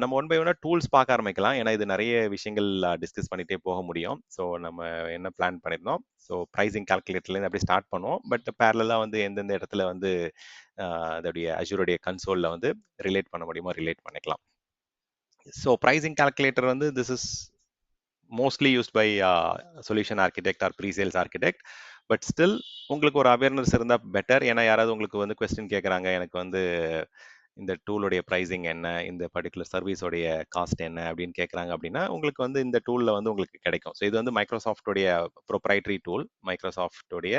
நம்ம one by ஒன்னா tools பார்க்க ஆரம்பிக்கலாம். ஏன்னா இது நிறைய விஷயங்கள் டிஸ்கஸ் பண்ணிட்டே போக முடியும். ஸோ நம்ம என்ன பிளான் பண்ணியிருந்தோம், ஸோ ப்ரைசிங் கால்குலேட்டர்லேருந்து அப்படி ஸ்டார்ட் பண்ணுவோம். பட் பேரலாக வந்து எந்தெந்த இடத்துல வந்து அதோடைய அஜூருடைய கன்சோலில் வந்து ரிலேட் பண்ண முடியுமோ ரிலேட் பண்ணிக்கலாம். ஸோ ப்ரைசிங் கால்குலேட்டர் வந்து this is mostly used by solution architect or presales architect. But still உங்களுக்கு ஒரு அவேர்னஸ் இருந்தால் பெட்டர். ஏன்னா யாராவது உங்களுக்கு வந்து கொஸ்டின் கேட்குறாங்க, எனக்கு வந்து இந்த டூலுடைய ப்ரைஸிங் என்ன, இந்த பர்டிகுலர் சர்வீஸோடைய காஸ்ட் என்ன அப்படின்னு கேட்குறாங்க அப்படின்னா உங்களுக்கு வந்து இந்த டூலில் வந்து உங்களுக்கு கிடைக்கும். ஸோ இது வந்து மைக்ரோசாஃப்டோடைய ப்ரொப்ரைட்டரி டூல், மைக்ரோசாஃப்டோடைய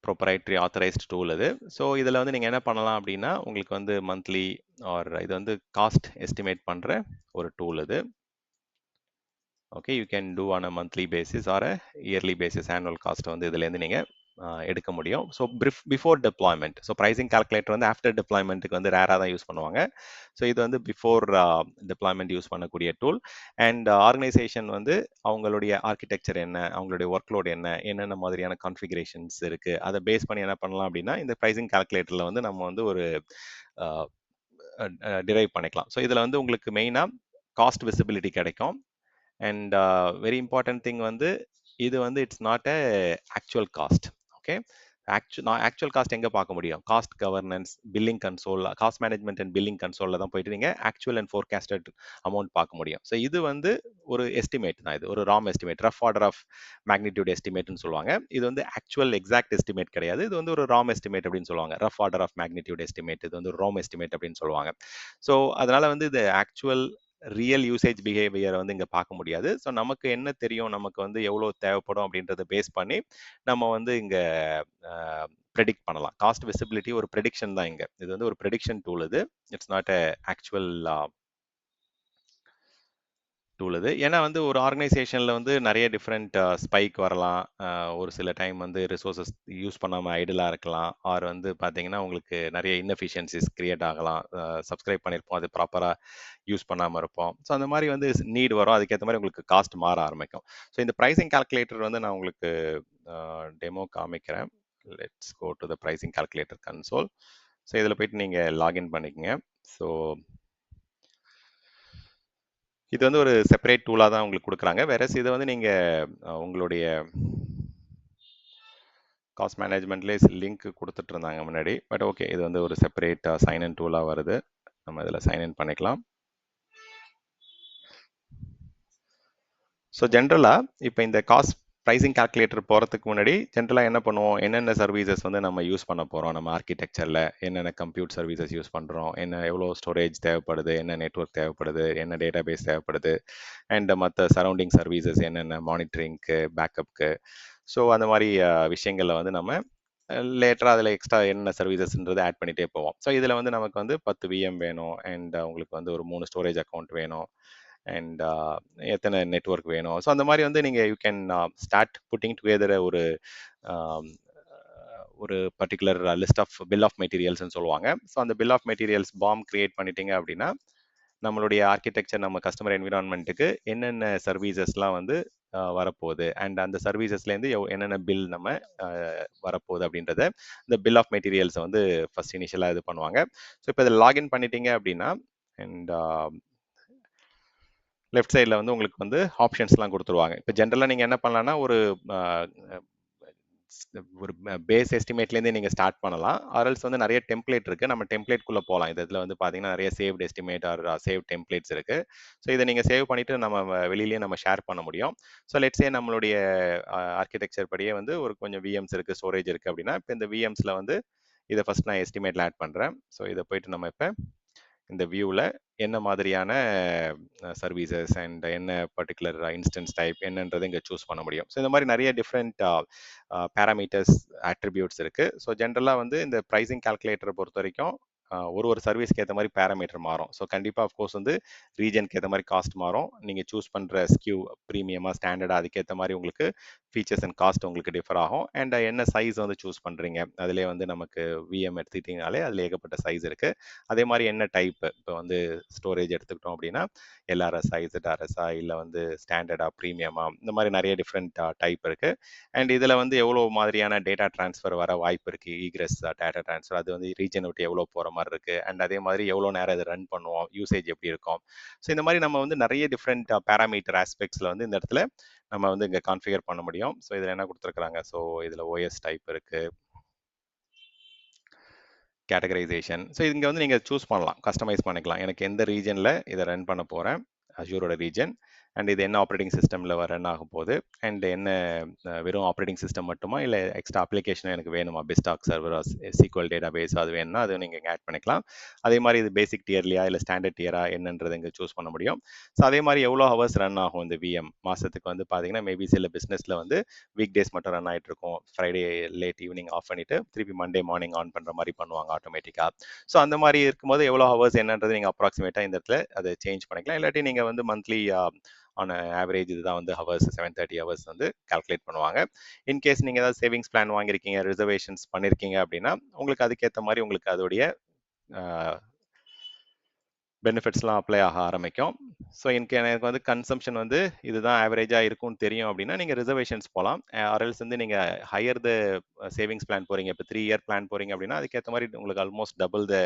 ப்ரொப்ரைட்டரி ஆத்தரைஸ்ட் டூல் இது. ஸோ இதில் வந்து நீங்கள் என்ன பண்ணலாம் அப்படின்னா உங்களுக்கு வந்து மந்த்லி ஆர் இது வந்து காஸ்ட் எஸ்டிமேட் பண்ணுற ஒரு டூல் இது. Okay, you can do on a monthly basis or a yearly basis annual cost வந்து இதுலேருந்து நீங்கள் எடுக்க முடியும். So before deployment, so pricing calculator வந்து ஆஃப்டர் டெப்ளாய்மெண்ட்டுக்கு வந்து ரேராக தான் யூஸ் பண்ணுவாங்க. ஸோ இது வந்து பிஃபோர் டெப்ளாய்மெண்ட் யூஸ் பண்ணக்கூடிய டூல். அண்ட் ஆர்கனைசேஷன் வந்து அவங்களுடைய ஆர்கிடெக்சர் என்ன, அவங்களுடைய ஒர்க் லோட் என்ன, என்னென்ன மாதிரியான கான்ஃபிகரேஷன்ஸ் இருக்குது, அதை பேஸ் பண்ணி என்ன பண்ணலாம் அப்படின்னா இந்த ப்ரைசிங் கால்குலேட்டரில் வந்து நம்ம வந்து ஒரு டிரைவ் பண்ணிக்கலாம். ஸோ இதில் வந்து உங்களுக்கு மெயினாக காஸ்ட் விசிபிலிட்டி கிடைக்கும். அண்ட் வெரி இம்பார்ட்டன்ட் திங் வந்து இது வந்து it's not a actual cost. Okay, actual cost எங்கே பார்க்க முடியும்? Cost governance, billing console, cost management and billing கன்சோலில் தான் போயிட்டு நீங்கள் ஆக்சுவல் அண்ட் ஃபோர்காஸ்டட் அமௌண்ட் பார்க்க முடியும். ஸோ இது வந்து ஒரு எஸ்டிமேட் தான், இது ஒரு ROM estimate, rough order of magnitude எஸ்டிமேட்னு சொல்லுவாங்க. இது வந்து ஆக்சுவல் எக்ஸாக்ட் எஸ்டிமேட் கிடையாது, இது வந்து ஒரு ராம் எஸ்டிமேட் அப்படின்னு சொல்லுவாங்க. Rough order of magnitude estimate, இது வந்து ஒரு ராம் எஸ்டிமேட் அப்படின்னு சொல்லுவாங்க. ஸோ அதனால வந்து இது ஆக்சுவல் ரியல் யூசேஜ் பிஹேவியரை வந்து இங்கே பார்க்க முடியாது. ஸோ நமக்கு என்ன தெரியும், நமக்கு வந்து எவ்வளோ தேவைப்படும் அப்படின்றத பேஸ் பண்ணி நம்ம வந்து இங்கே ப்ரெடிக்ட் பண்ணலாம். காஸ்ட் விசிபிலிட்டி ஒரு ப்ரெடிக்ஷன் தான் இங்கே. இது வந்து ஒரு ப்ரெடிக்ஷன் டூல். இது it's not a actual tool இது. ஏன்னா வந்து ஒரு ஆர்கனைசேஷனில் வந்து நிறைய டிஃப்ரெண்ட் ஸ்பைக் வரலாம். ஒரு சில டைம் வந்து ரிசோர்ஸஸ் யூஸ் பண்ணாமல் ஐடலாக இருக்கலாம். ஆர் வந்து பார்த்தீங்கன்னா உங்களுக்கு நிறைய இன்எஃபிஷியன்சிஸ் கிரியேட் ஆகலாம். சப்ஸ்கிரைப் பண்ணியிருப்போம், அது ப்ராப்பராக யூஸ் பண்ணாமல் இருப்போம். ஸோ அந்த மாதிரி வந்து நீட் வரும், அதுக்கேற்ற மாதிரி உங்களுக்கு காஸ்ட் மாற ஆரம்பிக்கும். ஸோ இந்த ப்ரைசிங் கால்குலேட்டர் வந்து நான் உங்களுக்கு டெமோ காமிக்கிறேன். Let's go to the pricing calculator console. So இதில் போயிட்டு நீங்கள் லாகின் பண்ணிக்கங்க. ஸோ இது வந்து ஒரு செப்பரேட் டூலாக தான் உங்களுக்கு கொடுக்குறாங்க. வேற இதை வந்து நீங்கள் உங்களுடைய காஸ்ட் மேனேஜ்மெண்ட்லேயே லிங்க் கொடுத்துட்டு இருந்தாங்க முன்னாடி. பட் ஓகே, இது வந்து ஒரு செப்பரேட் சைன்இன் டூலாக வருது. நம்ம இதில் சைன்இன் பண்ணிக்கலாம். ஸோ ஜென்ரலாக இப்போ இந்த காஸ்ட் ப்ரைசிங் கால்குலேட்டர் போகிறதுக்கு முன்னாடி ஜென்ரலாக என்ன பண்ணுவோம், என்னென்ன சர்வீசஸ் வந்து நம்ம யூஸ் பண்ண போகிறோம், நம்ம ஆர்கிடெக்சரில் என்னென்ன கம்ப்யூட் சர்வீசஸ் யூஸ் பண்ணுறோம், என்ன எவ்வளோ ஸ்டோரேஜ் தேவைப்படுது, என்ன நெட்வொர்க் தேவைப்படுது, என்ன டேட்டா பேஸ் தேவைப்படுது, அண்ட் மற்ற சரௌண்டிங் சர்வீசஸ் என்னென்ன, மானிட்டரிங்க்கு, பேக்கப்புக்கு. ஸோ அந்த மாதிரி விஷயங்களில் வந்து நம்ம லேட்டராக அதில் எக்ஸ்ட்ரா என்ன சர்வீசஸ்ன்றது ஆட் பண்ணிகிட்டே போவோம். ஸோ இதில் வந்து நமக்கு வந்து 10 விஎம் வேணும், அண்ட் உங்களுக்கு வந்து ஒரு 3 ஸ்டோரேஜ் அக்கௌண்ட் வேணும், அண்ட் எத்தனை நெட்வொர்க் வேணும். ஸோ அந்த மாதிரி வந்து நீங்கள் you can start putting together ஒரு particular list of bill of மெட்டீரியல்ஸ்னு சொல்லுவாங்க. ஸோ அந்த bill of materials BOM create பண்ணிட்டீங்க அப்படின்னா நம்மளுடைய ஆர்கிடெக்சர், நம்ம கஸ்டமர் என்விரான்மெண்ட்டுக்கு என்னென்ன சர்வீசஸ்லாம் வந்து வரப்போகுது, அண்ட் அந்த சர்வீசஸ்லேருந்து என்னென்ன பில் நம்ம வரப்போகுது அப்படின்றத இந்த பில் ஆஃப் மெட்டீரியல்ஸை வந்து ஃபர்ஸ்ட் இனிஷியலாக இது பண்ணுவாங்க. ஸோ இப்போ இதில் லாகின் பண்ணிட்டீங்க அப்படின்னா அண்ட் லெஃப்ட் சைடில் வந்து உங்களுக்கு வந்து ஆப்ஷன்ஸ்லாம் கொடுத்துருவாங்க. இப்போ ஜென்ரலாக நீங்கள் என்ன பண்ணலாம்னா ஒரு ஒரு பேஸ் எஸ்டிமேட்லேருந்தே நீங்கள் ஸ்டார்ட் பண்ணலாம். ஆர்எல்ஸ் வந்து நிறைய டெம்ப்ளேட் இருக்குது, நம்ம டெம்ப்ளேட்குள்ளே போகலாம். இதில் வந்து பார்த்தீங்கன்னா நிறைய saved estimate or save templates இருக்குது. ஸோ இதை நீங்கள் சேவ் பண்ணிவிட்டு நம்ம வெளியிலேயே நம்ம ஷேர் பண்ண முடியும். ஸோ லெட்ஸே நம்மளுடைய ஆர்கிடெக்சர் படியே வந்து ஒரு கொஞ்சம் விஎம்ஸ் இருக்குது, ஸ்டோரேஜ் இருக்குது அப்படின்னா இப்போ இந்த விஎம்ஸில் வந்து இதை ஃபஸ்ட் நான் எஸ்டிமேட்டில் ஆட் பண்ணுறேன். ஸோ இதை போயிட்டு நம்ம இப்போ இந்த வியூவில் என்ன மாதிரியான சர்வீசஸ் அண்ட் என்ன பர்டிகுலர் இன்ஸ்டன்ஸ் டைப் என்னன்றது இங்கே சூஸ் பண்ண முடியும். ஸோ இந்த மாதிரி நிறைய டிஃப்ரெண்ட் பேராமீட்டர்ஸ் அட்ரிபியூட்ஸ் இருக்குது. ஸோ ஜென்ரலாக வந்து இந்த ப்ரைசிங் கால்குலேட்டரை பொறுத்த வரைக்கும் ஒரு சர்வீஸ்க்கு ஏற்ற மாதிரி பேராமீட்டர் மாறும். ஸோ கண்டிப்பாக அஃப்கோர்ஸ் வந்து ரீஜனுக்கு ஏற்ற மாதிரி காஸ்ட் மாறும். நீங்கள் சூஸ் பண்ணுற ஸ்கியூ ப்ரீமியமாக ஸ்டாண்டர்டாக அதுக்கேற்ற மாதிரி உங்களுக்கு ஃபீச்சர்ஸ் அண்ட் காஸ்ட் உங்களுக்கு டிஃபர் ஆகும். அண்ட் என்ன சைஸ் வந்து சூஸ் பண்ணுறீங்க, அதிலே வந்து நமக்கு விஎம் எடுத்துக்கிட்டிங்கனாலே அதில் ஏகப்பட்ட சைஸ் இருக்குது. அதே மாதிரி என்ன டைப், இப்போ வந்து ஸ்டோரேஜ் எடுத்துக்கிட்டோம் அப்படின்னா எல்ஆர்எஸ்ஆ, இசட்ஆர்எஸ்ஆ, இல்லை வந்து ஸ்டாண்டர்டா, ப்ரீமியமா, இந்த மாதிரி நிறைய டிஃப்ரெண்ட் டைப் இருக்குது. அண்ட் இதில் வந்து எவ்வளோ மாதிரியான டேட்டா ட்ரான்ஸ்ஃபர் வர வாய்ப்பு இருக்குது, ஈக்ரெஸ் டேட்டா ட்ரான்ஸ்ஃபர், அது வந்து ரீஜன் விட்டு எவ்வளோ போகிற மாதிரி இருக்குது. அண்ட் அதே மாதிரி எவ்வளோ நேரம் இதை ரன் பண்ணுவோம், யூசேஜ் எப்படி இருக்கும். ஸோ இந்த மாதிரி நம்ம வந்து நிறைய டிஃப்ரெண்ட் பேராமீட்டர் ஆஸ்பெக்ட்ஸில் வந்து இந்த இடத்துல நம்ம வந்து இங்கே கான்ஃபிகர் பண்ண முடியும். ஸோ இதில் என்ன கொடுத்துருக்குறாங்க, ஸோ இதில் ஓஎஸ் டைப் இருக்குது, கேட்டகரைசேஷன். ஸோ இங்கே வந்து நீங்கள் சூஸ் பண்ணலாம், கஸ்டமைஸ் பண்ணிக்கலாம். எனக்கு எந்த ரீஜனில் இதை ரன் பண்ண போகிறேன், அஜூரோட ரீஜன், அண்ட் இது என்ன ஆப்ரேட்டிங் சிஸ்டமில் ரன் ஆக போகுது, அண்ட் என்ன வெறும் ஆப்ரேட்டிங் சிஸ்டம் மட்டுமா, இல்லை எக்ஸ்ட்ரா அப்ளிகேஷனும் எனக்கு வேணுமா, பிஸ்டாக் சர்வர், சீக்வல் டேட்டா பேஸ் அது வேணும்னா அது நீங்கள் இங்கே ஆட் பண்ணிக்கலாம். அதே மாதிரி இது பேசிக் டியர்லையா இல்லை ஸ்டாண்டர்ட் டியரா என்னன்றது இங்கே சூஸ் பண்ண முடியும். ஸோ அதே மாதிரி எவ்வளோ ஹவர்ஸ் ரன் ஆகும் இந்த விஎம் மாதத்துக்கு வந்து பார்த்தீங்கன்னா, மேபி சில பிஸ்னஸில் வந்து வீக் டேஸ் மட்டும் ரன் ஆகிட்டு இருக்கும், ஃப்ரைடே லேட் ஈவினிங் ஆஃப் பண்ணிவிட்டு திருப்பி மண்டே மார்னிங் ஆன் பண்ணுற மாதிரி பண்ணுவாங்க ஆட்டோமேட்டிக்காக. ஸோ அந்த மாதிரி இருக்கும்போது எவ்வளோ ஹவர்ஸ் என்னன்றது நீங்கள் அப்ராக்சிமேட்டாக இந்த இடத்துல அதை சேஞ்ச் பண்ணிக்கலாம். இல்லாட்டி நீங்கள் வந்து மந்த்லி ஆன் ஆவரேஜ் இதுதான் வந்து ஹவர்ஸ் 730 ஹவர்ஸ் வந்து கால்குலேட் பண்ணுவாங்க. இன்கேஸ் நீங்கள் ஏதாவது சேவிங்ஸ் பிளான் வாங்கியிருக்கீங்க, ரிசர்வேஷன்ஸ் பண்ணியிருக்கீங்க அப்படின்னா உங்களுக்கு அதுக்கேற்ற மாதிரி உங்களுக்கு அதோடைய பெனிஃபிட்ஸ்லாம் அப்ளை ஆக ஆரம்பிக்கும். ஸோ எனக்கு வந்து கன்சம்ஷன் வந்து இதுதான் ஆவரேஜாக இருக்கும்னு தெரியும் அப்படின்னா நீங்கள் ரிசர்வேஷன்ஸ் போகலாம். ஆர்எல்ஸ் வந்து நீங்கள் ஹையர் த சேவிங்ஸ் பிளான் போகிறீங்க, இப்போ 3 இயர் பிளான் போகிறீங்க அப்படின்னா அதுக்கேற்ற மாதிரி உங்களுக்கு ஆல்மோஸ்ட் டபுள் த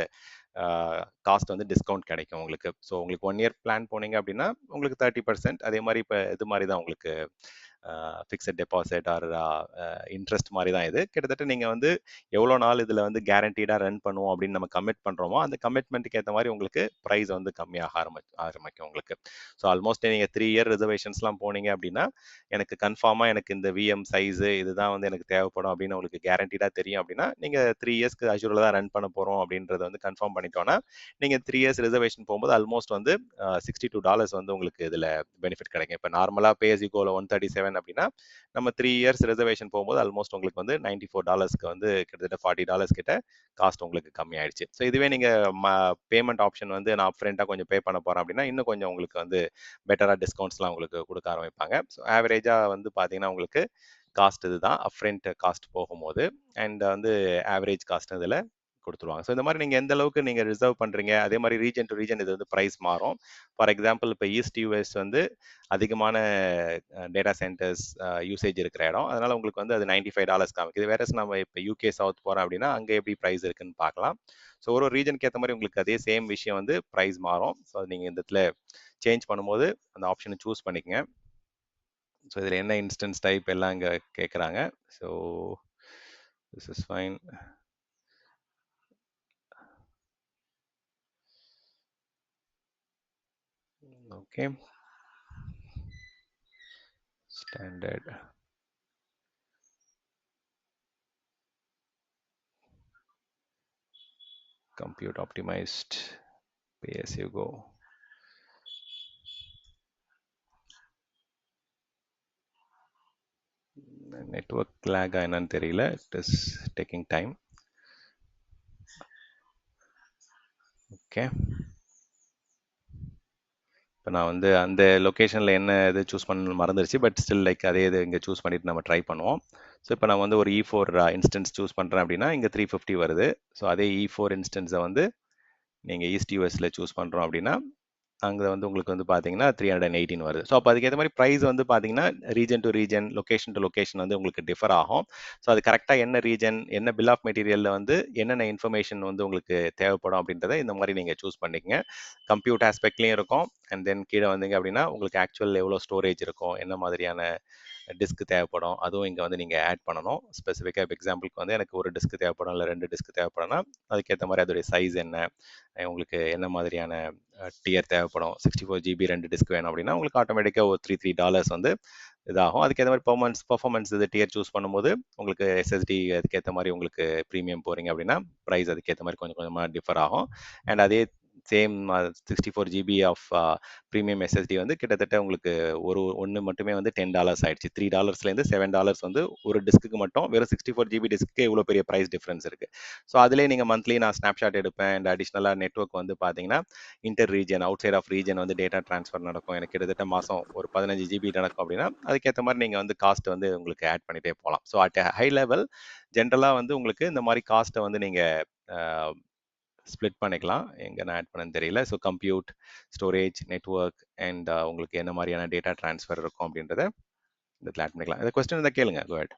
காஸ்ட் வந்து டிஸ்கவுண்ட் கிடைக்கும் உங்களுக்கு. ஸோ உங்களுக்கு 1 இயர் பிளான் போனீங்க அப்படின்னா உங்களுக்கு 30%. அதே மாதிரி இப்போ இது மாதிரி தான் உங்களுக்கு ஃபிக்ஸட் டெபாசிட் ஆர் இன்ட்ரெஸ்ட் மாதிரி தான் இது. கிட்டத்தட்ட நீங்கள் வந்து எவ்வளோ நாள் இதில் வந்து கேரண்டீடாக ரன் பண்ணுவோம் அப்படின்னு நம்ம கமிட் பண்ணுறோமோ அந்த கமிட்மெண்ட்டுக்கு ஏற்ற மாதிரி உங்களுக்கு ப்ரைஸ் வந்து கம்மியாக ஆரம்பிக்கும் உங்களுக்கு. ஸோ ஆல்மோஸ்ட் நீங்கள் 3 இயர் ரிசர்வேஷன்ஸ்லாம் போனீங்க அப்படின்னா எனக்கு கன்ஃபார்மாக எனக்கு இந்த விஎம் சைஸு இதுதான் வந்து எனக்கு தேவைப்படும் அப்படின்னு உங்களுக்கு கேரண்டீடாக தெரியும் அப்படின்னா நீங்கள் 3 இயர்ஸ்க்கு அஜூரில் தான் ரன் பண்ண போகிறோம் அப்படின்றத வந்து கன்ஃபார்ம் பண்ணிட்டோன்னா நீங்கள் 3 இயர்ஸ் ரிசர்வேஷன் போகும்போது ஆல்மோஸ்ட் வந்து $62 வந்து உங்களுக்கு இதில் பெனிஃபிட் கிடைக்கும். இப்போ நார்மலாக பேஎஸ்இகோவில் 137 அப்படின்னா நம்ம 3 இயர்ஸ் ரிசர்வேஷன் போகும்போது ஆல்மோஸ்ட் உங்களுக்கு வந்து $94 வந்து கிட்டத்தட்ட $40 கிட்ட காஸ்ட் உங்களுக்கு கம்மி ஆயிடுச்சு. ஸோ இதுவே நீங்கள் பேமெண்ட் ஆப்ஷன் வந்து நான் அப்ஃப்ரண்ட்டாக கொஞ்சம் பே பண்ண போகிறேன் அப்படின்னா இன்னும் கொஞ்சம் உங்களுக்கு வந்து பெட்டராக டிஸ்கவுண்ட்ஸ்லாம் உங்களுக்கு கொடுக்க ஆரம்பிப்பாங்க. ஸோ ஆவரேஜாக வந்து பார்த்தீங்கன்னா உங்களுக்கு காஸ்ட் இதுதான் அப்ஃப்ரண்ட் காஸ்ட் போகும்போது, அண்ட் வந்து ஆவரேஜ் காஸ்ட் இதில் கொடுத்துருவாங்க. ஸோ இந்த மாதிரி நீங்கள் எந்த அளவுக்கு நீங்கள் ரிசர்வ் பண்ணுறீங்க, அதே மாதிரி ரீஜன் டு ரீஜன் இது வந்து ப்ரைஸ் மாறும். ஃபார் எக்ஸாம்பிள் இப்போ ஈஸ்ட் யூஎஸ் வந்து அதிகமான டேட்டா சென்டர்ஸ் யூசேஜ் இருக்கிற இடம், அதனால் உங்களுக்கு வந்து அது $95 காமிக்குது. வேற நம்ம இப்போ யூகே சவுத் போகிறோம் அப்படின்னா அங்கே எப்படி ப்ரைஸ் இருக்குன்னு பார்க்கலாம். ஸோ ஒரு ரீஜனுக்கு ஏற்ற மாதிரி உங்களுக்கு அதே சேம் விஷயம் வந்து ப்ரைஸ் மாறும். ஸோ நீங்கள் இந்த இடத்துல சேஞ்ச் பண்ணும்போது அந்த ஆப்ஷனை சூஸ் பண்ணிக்கங்க. ஸோ இதில் என்ன இன்ஸ்டன்ஸ் டைப் எல்லாம் இங்கே கேட்குறாங்க. So this is fine. Okay, standard, compute optimized, pay as you go. Network lag என்னன்னு தெரியல, it is taking time. Okay, இப்போ நான் வந்து அந்த லொக்கேஷனில் என்ன இது சூஸ் பண்ண மறந்துருச்சு, பட் ஸ்டில் லைக் அதே இது இங்கே சூஸ் பண்ணிட்டு நம்ம ட்ரை பண்ணுவோம். ஸோ இப்போ நான் வந்து ஒரு E4 இன்ஸ்டன்ஸ் சூஸ் பண்ணுறேன் அப்படின்னா இங்கே 350 வருது. ஸோ அதே E4 இன்ஸ்டன்ஸை வந்து நீங்கள் ஈஸ்ட் யூஎஸில் சூஸ் பண்ணுறோம் அப்படின்னா அங்கே வந்து உங்களுக்கு வந்து பார்த்தீங்கன்னா 318 வருது. ஸோ அப்போ அதுக்கேற்ற மாதிரி ப்ரைஸ் வந்து பார்த்தீங்கன்னா region to region, location to location வந்து உங்களுக்கு டிஃபர் ஆகும். ஸோ அது கரெக்டாக என்ன ரீஜன், என்ன பில் ஆஃப் மெட்டீரியலில் வந்து என்னென்ன இன்ஃபர்மேஷன் வந்து உங்களுக்கு தேவைப்படும் அப்படின்றத இந்த மாதிரி நீங்கள் சூஸ் பண்ணிக்கங்க. கம்ப்யூட் ஆஸ்பெக்ட்லேயும் இருக்கும், அண்ட் தென் கீழே வந்தீங்க அப்படின்னா உங்களுக்கு ஆக்சுவல் எவ்வளோ ஸ்டோரேஜ் இருக்கும், என்ன மாதிரியான டிஸ்க் தேவைப்படும், அதுவும் இங்கே வந்து நீங்கள் ஆட் பண்ணணும். ஸ்பெசிஃபிக்காக இப்போ எக்ஸாம்பிளுக்கு வந்து எனக்கு ஒரு டிஸ்க் தேவைப்படும் இல்லை 2 டிஸ்க் தேவைப்படும்னா அதுக்கேற்ற மாதிரி அதோடைய சைஸ் என்ன, உங்களுக்கு என்ன மாதிரியான டியர் தேவைப்படும். 64 GB 2 டிஸ்க் வேணும் அப்படின்னா உங்களுக்கு ஆட்டோமேட்டிக்காக ஒரு $3 வந்து இதாகும். அதுக்கேற்ற மாதிரி பர்ஃபார்மன்ஸ் இது டியர் சூஸ் பண்ணும்போது உங்களுக்கு எஸ்எஸ்டி அதுக்கேற்ற மாதிரி உங்களுக்கு ப்ரீமியம் போகிறீங்க அப்படின்னா ப்ரைஸ் அதுக்கேற்ற மாதிரி கொஞ்சம் கொஞ்சமாக டிஃபர் ஆகும். அண்ட் அதே same 64 GB of premium SSD வந்து கிட்டத்தட்ட உங்களுக்கு ஒன்று மட்டுமே வந்து $10 ஆயிடுச்சு. $3லேருந்து $7 வந்து ஒரு டிஸ்க்கு மட்டும் வெறும் 64 GB டிஸ்க்கு இவ்வளோ பெரிய ப்ரைஸ் டிஃப்ரென்ஸ் இருக்கு. ஸோ அதிலே நீங்கள் மந்த்லி நான் ஸ்னாப்ஷாட் எடுப்பேன் அண்ட் அடிஷ்னலாக நெட்ஒர்க் வந்து பார்த்தீங்கன்னா inter region outside of region வந்து டேட்டா ட்ரான்ஸ்ஃபர் நடக்கும். எனக்கு கிட்டத்தட்ட மாதம் ஒரு 15 GB நடக்கும் அப்படின்னா அதுக்கேற்ற மாதிரி நீங்கள் வந்து காஸ்ட் வந்து உங்களுக்கு ஆட் பண்ணிட்டே போகலாம். ஸோ அட் ஹை லெவல் ஜென்ரலாக வந்து உங்களுக்கு இந்த மாதிரி காஸ்ட்டை வந்து நீங்கள் ஸ்ப்ளிட் பண்ணிக்கலாம். எங்கே நான் ஆட் பண்ணேன்னு தெரியல. So compute, storage, network and உங்களுக்கு என்ன மாதிரியான டேட்டா ட்ரான்ஸ்ஃபர் இருக்கும் அப்படின்றத இதில் ஆட் பண்ணிக்கலாம். இந்த கொஸ்டின் இருந்தால் கேளுங்க. கோ ஹெட்.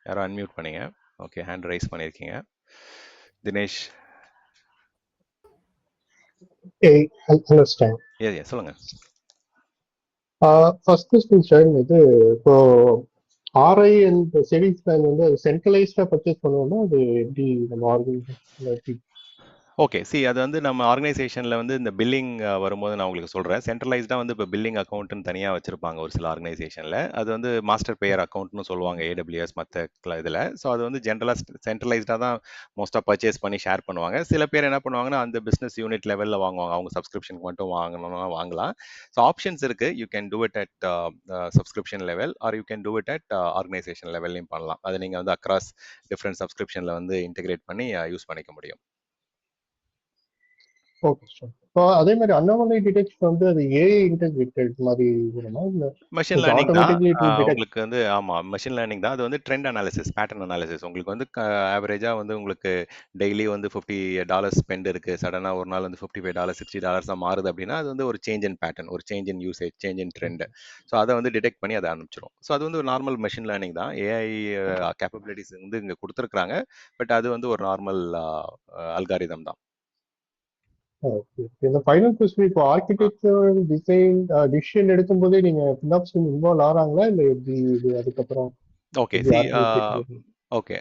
யாரும் அன்மியூட் பண்ணீங்க. ஓகே, ஹேண்ட் ரைஸ் பண்ணியிருக்கீங்க. தினேஷ். சொல்லுங்க. ஃபர்ஸ்ட் கொஸ்டின் இது இப்போ ஆர்ஐ அண்ட் சேவிங்ஸ் பிளான் வந்து அது சென்ட்ரலைஸ்டா பர்ச்சேஸ் பண்ணுவோம்னா அது எப்படி நம்ம ஆர்கனைசேஷன்? ஓகே, அது வந்து நம்ம ஆர்கனைசேஷனில் வந்து இந்த பில்லிங் வரும்போது நான் உங்களுக்கு சொல்கிறேன். சென்ட்ரலைஸ்டாக வந்து இப்போ பில்லிங் அக்கௌண்ட்டுன்னு தனியாக வச்சுருப்பாங்க ஒரு சில ஆர்கனைசேஷனில். அது வந்து மாஸ்டர் பேயர் அக்கௌண்ட்னு சொல்லுவாங்க AWS மற்ற இதில். ஸோ அது வந்து ஜென்ரலாக சென்ட்ரலைஸ்டாக தான் மோஸ்ட்டாக பர்ச்சேஸ் பண்ணி ஷேர் பண்ணுவாங்க. சில பேர் என்ன பண்ணுவாங்கன்னா அந்த பிஸ்னஸ் யூனிட் லெவலில் வாங்குவாங்க. அவங்க சப்ஸ்கிரிப்ஷனுக்கு மட்டும் வாங்கணும்னா வாங்கலாம். ஸோ ஆப்ஷன்ஸ் இருக்குது. You can do it at subscription level or you can do it at organisation லெவல்லையும் பண்ணலாம். அதை நீங்கள் வந்து அக்ராஸ் டிஃப்ரெண்ட் சப்ஸ்கிரிப்ஷனில் வந்து இன்டெகிரேட் பண்ணி யூஸ் பண்ணிக்க முடியும். Okay sir. இப்போ அதே மாதிரி அனாமலி டிடெக்ஷன் வந்து அது ஏஐ இன்டெகிரேட்டட் மாதிரி வருமா இல்ல மெஷின் லேர்னிங் தான் ஆட்டோமேட்டிக்கலி இட் வில் டிடெக்ட்? உங்களுக்கு வந்து. ஆமாம், மெஷின் லேர்னிங் தான். அது வந்து ட்ரெண்ட் அனாலிசிஸ், பேட்டர்ன் அனாலிசிஸ். உங்களுக்கு வந்து ஆவரேஜாக வந்து உங்களுக்கு டெய்லி வந்து $50 ஸ்பெண்ட் இருக்குது. சடனாக ஒரு நாள் வந்து $55 $60 மாறுது அப்படின்னா அது வந்து ஒரு சேஞ்ச் இன் பேட்டர்ன், ஒரு change in usage, change in trend. So அதை வந்து டிடெக்ட் பண்ணி அதை அனுப்பிச்சிடும். ஸோ அது வந்து ஒரு நார்மல் மெஷின் லேர்னிங் தான். ஏஐ கேப்பபிலிட்டிஸ் வந்து இங்கே கொடுத்துருக்குறாங்க. பட் அது வந்து ஒரு நார்மல் அல்காரிதம் தான். ஓகே. இந்த ஃபைனல் கொஸ்டின் இப்போ ஆர்கிடெக்சர் டிசைன் டிசிஷன் எடுக்கும்போதே நீங்க ஃபினாப்ஸ் டீம் இன்வால்வ் ஆறாங்களா இல்ல எப்படி இது அதுக்கப்புறம்? Okay, okay.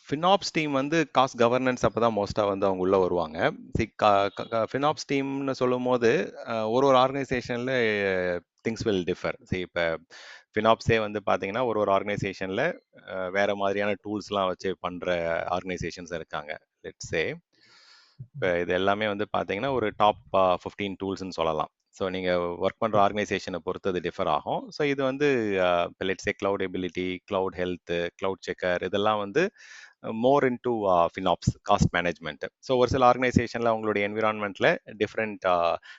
ஃபினாப்ஸ் டீம் வந்து காஸ்ட் கவர்னன்ஸ் அப்போ தான் மோஸ்ட்டாக வந்து அவங்க உள்ளே வருவாங்க. ஃபினாப்ஸ் டீம்னு சொல்லும் போது ஒரு ஆர்கனைசேஷனில் திங்ஸ் வில் டிஃபர். இப்போ ஃபினாப்ஸே வந்து பார்த்தீங்கன்னா ஒரு ஆர்கனைசேஷனில் வேறு மாதிரியான டூல்ஸ்லாம் வச்சு பண்ணுற ஆர்கனைசேஷன்ஸ் இருக்காங்க. லெட்ஸே இப்போ இது எல்லாமே வந்து பார்த்தீங்கன்னா ஒரு டாப் 15 டூல்ஸ்ன்னு சொல்லலாம். ஸோ நீங்கள் ஒர்க் பண்ணுற ஆர்கனைசேஷனை பொறுத்து அது டிஃபர் ஆகும். ஸோ இது வந்து இப்போ let's say cloudability, cloud health, cloud checker இதெல்லாம் வந்து more into FinOps cost management. So ஒரு சில ஆர்கனைசேஷனில் அவங்களுடைய என்விரான்மெண்ட்டில் டிஃப்ரெண்ட்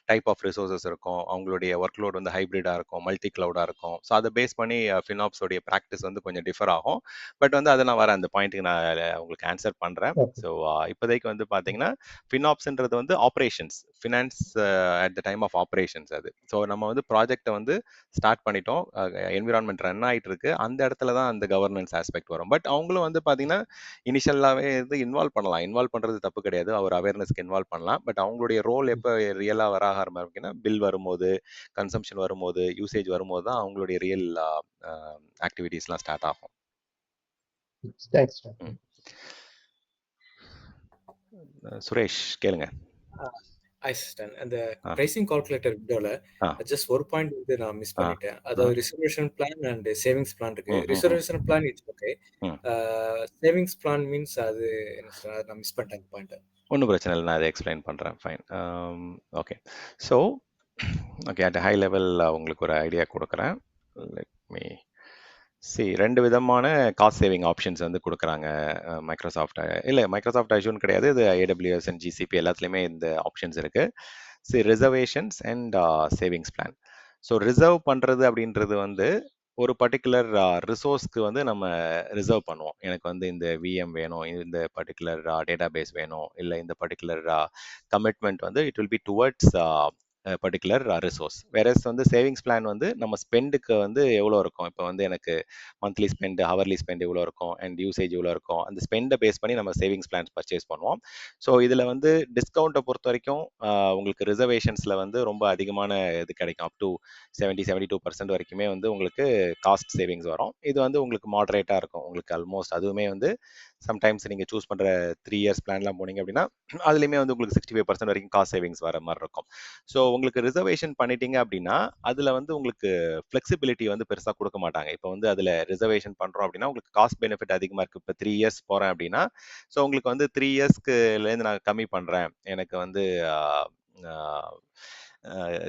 டைப் ஆஃப் ரிசோர்ஸஸ் இருக்கும். அவங்களுடைய ஒர்க் லோட் வந்து ஹைப்ரிடாக இருக்கும், மல்டி கிளவுடாக இருக்கும். ஸோ அதை பேஸ் பண்ணி ஃபினாப்ஸோடைய ப்ராக்டிஸ் வந்து கொஞ்சம் டிஃபர் ஆகும். பட் வந்து அதை நான் வர அந்த பாயிண்ட்டுக்கு நான் உங்களுக்கு ஆன்சர் பண்ணுறேன். ஸோ இப்போதைக்கு வந்து பார்த்தீங்கன்னா ஃபினாப்ஸ்ன்றது வந்து operations, finance at the time of operations அது. ஸோ நம்ம வந்து ப்ராஜெக்டை வந்து ஸ்டார்ட் பண்ணிட்டோம், என்விரான்மெண்ட் ரன் ஆகிட்டு இருக்கு, அந்த இடத்துல தான் அந்த கவர்னன்ஸ் ஆஸ்பெக்ட் வரும். பட் அவங்களும் வந்து பார்த்தீங்கன்னா இனிஷியலாகவே இது இன்வால்வ் பண்ணலாம். இன்வால்வ் பண்ணுறது தப்பு கிடையாது. அவர் அவேர்னஸ்க்கு இன்வால்வ் பண்ணலாம். பட் அவங்களுடைய ரோல் எப்போ ரியலாக வர ஆரம்பிக்குன்னா பில் வரும்போது, கன்சம்ஷன் வரும்போது, யூசேஜ் வரும்போது தான் அவங்களுடைய ரியல் ஆக்டிவிட்டீஸ்லாம் ஸ்டார்ட் ஆகும். சுரேஷ் கேளுங்க. அந்த பிரைசிங் கால்குலேட்டர் விண்டோல ஜஸ்ட் ஒரு பாயிண்ட் வந்து நான் மிஸ் பண்ணிட்டேன். அதாவது reservation plan and savings plan இருக்கு. Reservation plan it's okay. Savings plan means அது நான் மிஸ் பண்ணிட்டேன் பாயிண்ட். ஒன்றும் பிரச்சனை இல்லை, நான் அதை எக்ஸ்பிளைன் பண்ணுறேன். Fine. Okay. So okay, at high level உங்களுக்கு ஒரு ஐடியா கொடுக்குறேன். லெட் மீ ரெண்டு விதமான காஸ்ட் சேவிங் ஆப்ஷன்ஸ் வந்து கொடுக்குறாங்க மைக்ரோசாஃப்ட். இல்லை, மைக்ரோசாஃப்ட் அஷூர்னு கிடையாது, இது AWS அண்ட் GCP எல்லாத்துலேயுமே இந்த ஆப்ஷன்ஸ் இருக்குது. Reservations and savings plan. So reserve பண்ணுறது அப்படின்றது வந்து ஒரு பர்டிகுலர் ரிசோர்ஸ்க்கு வந்து நம்ம ரிசர்வ் பண்ணுவோம். எனக்கு வந்து இந்த VM வேணும், இந்த பர்டிகுலர் டேட்டா பேஸ் வேணும், இல்லை இந்த பர்டிகுலர் கமிட்மெண்ட் வந்து it will be towards particular resource. Whereas வந்து சேவிங்ஸ் பிளான் வந்து நம்ம ஸ்பெண்டுக்கு வந்து எவ்வளோ இருக்கும், இப்போ வந்து எனக்கு மந்த்லி ஸ்பெண்ட், ஹவர்லி ஸ்பெண்ட் இவ்வளோ இருக்கும் அண்ட் யூசேஜ் இவ்வளோ இருக்கும், அந்த ஸ்பெண்டை பேஸ் பண்ணி நம்ம சேவிங்ஸ் பிளான்ஸ் பர்ச்சேஸ் பண்ணுவோம். ஸோ இதில் வந்து டிஸ்கவுண்ட்டை பொறுத்த வரைக்கும் உங்களுக்கு ரிசர்வேஷன்ஸில் வந்து ரொம்ப அதிகமான இது கிடைக்கும். அப் டு 70-72% வரைக்குமே வந்து உங்களுக்கு காஸ்ட் சேவிங்ஸ் வரும். இது வந்து உங்களுக்கு மாடரேட்டாக இருக்கும். உங்களுக்கு ஆல்மோஸ்ட் அதுவுமே வந்து சம்டைம்ஸ் நீங்கள் சூஸ் பண்ணுற 3 இயர்ஸ் பிளான்லாம் போனீங்க அப்படின்னா அதுலேயுமே வந்து உங்களுக்கு 65% வரைக்கும் காஸ்ட் சேவிங்ஸ் வர மாதிரி இருக்கும். ஸோ உங்களுக்கு ரிசர்வேஷன் பண்ணிட்டீங்க அப்படின்னா அதில் வந்து உங்களுக்கு ஃப்ளெக்சிபிலிட்டி வந்து பெருசாக கொடுக்க மாட்டாங்க. இப்போ வந்து அதில் ரிசர்வேஷன் பண்ணுறோம் அப்படின்னா உங்களுக்கு காஸ்ட் பெனிஃபிட் அதிகமாக இருக்குது. இப்போ 3 இயர்ஸ் போகிறேன் அப்படின்னா ஸோ உங்களுக்கு வந்து 3 இயர்ஸ்க்குலேருந்து நான் கம்மி பண்ணுறேன், எனக்கு வந்து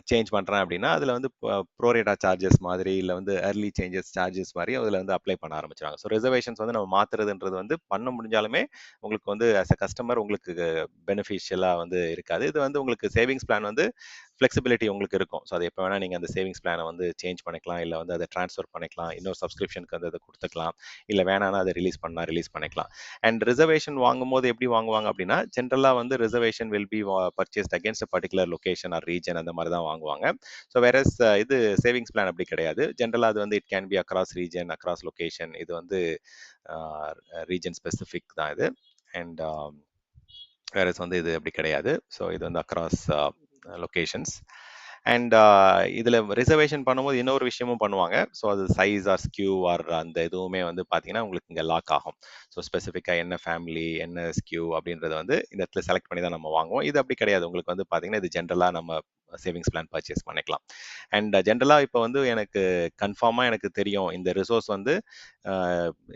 சேஞ்ச் பண்ணுறேன் அப்படின்னா அதில் வந்து ப்ரோரேட்டா சார்ஜஸ் மாதிரி இல்லை வந்து ஏர்லி சேஞ்சஸ் சார்ஜஸ் மாதிரி அதில் வந்து அப்ளை பண்ண ஆரம்பிச்சிடுவாங்க. ஸோ ரிசர்வேஷன்ஸ் வந்து நம்ம மாற்றுறதுன்றது வந்து பண்ண முடிஞ்சாலுமே உங்களுக்கு வந்து ஆஸ் அ கஸ்டமர் உங்களுக்கு பெனிஃபிஷியலாக வந்து இருக்காது. இது வந்து உங்களுக்கு சேவிங்ஸ் பிளான் வந்து ஃப்ளெக்சிபிலிட்டி உங்களுக்கு இருக்கும். ஸோ அது எப்போ வேணால் நீங்கள் அந்த சேவிங்ஸ் பிளானை வந்து சேஞ்ச் பண்ணிக்கலாம், இல்லை வந்து அதை ட்ரான்ஸ்ஃபர் பண்ணிக்கலாம், இன்னொரு சப்ஸ்கிரிப்ஷனுக்கு வந்து அதை கொடுத்துக்கலாம், இல்லை வேணான்னா அதை ரிலீஸ் பண்ணிக்கலாம். அண்ட் ரிசர்வேஷன் வாங்கும்போது எப்படி வாங்குவாங்க அப்படின்னா ஜென்ரலாக வந்து reservation will be purchased against a particular location or region அந்த மாதிரி தான் வாங்குவாங்க. ஸோ வேறஸ் இது சேவிங்ஸ் பிளான் அப்படி கிடையாது. ஜென்ரலாக அது வந்து it can be across region, across location. இது வந்து ரீஜன் ஸ்பெசிஃபிக் தான் இது. அண்ட் வேறஸ் வந்து இது அப்படி கிடையாது. ஸோ இது வந்து அக்ராஸ் லொகேஷன்ஸ். அண்ட் இதில் ரிசர்வேஷன் பண்ணும்போது இன்னொரு விஷயமும் பண்ணுவாங்க. ஸோ அது சைஸ் ஆர் ஸ்கியூ ஆர் அந்த எதுவுமே வந்து பார்த்தீங்கன்னா உங்களுக்கு இங்கே லாக் ஆகும். ஸோ ஸ்பெசிஃபிக்காக என்ன ஃபேமிலி என்ன ஸ்கியூ அப்படின்றத வந்து இந்த இடத்துல செலக்ட் பண்ணி தான் நம்ம வாங்குவோம். இது அப்படி கிடையாது. உங்களுக்கு வந்து பார்த்தீங்கன்னா இது ஜென்ரலாக நம்ம சேவிங்ஸ் பிளான் பர்ச்சேஸ் பண்ணிக்கலாம். அண்ட் ஜென்ரலாக இப்போ வந்து எனக்கு கன்ஃபார்மாக எனக்கு தெரியும் இந்த ரிசோர்ஸ் வந்து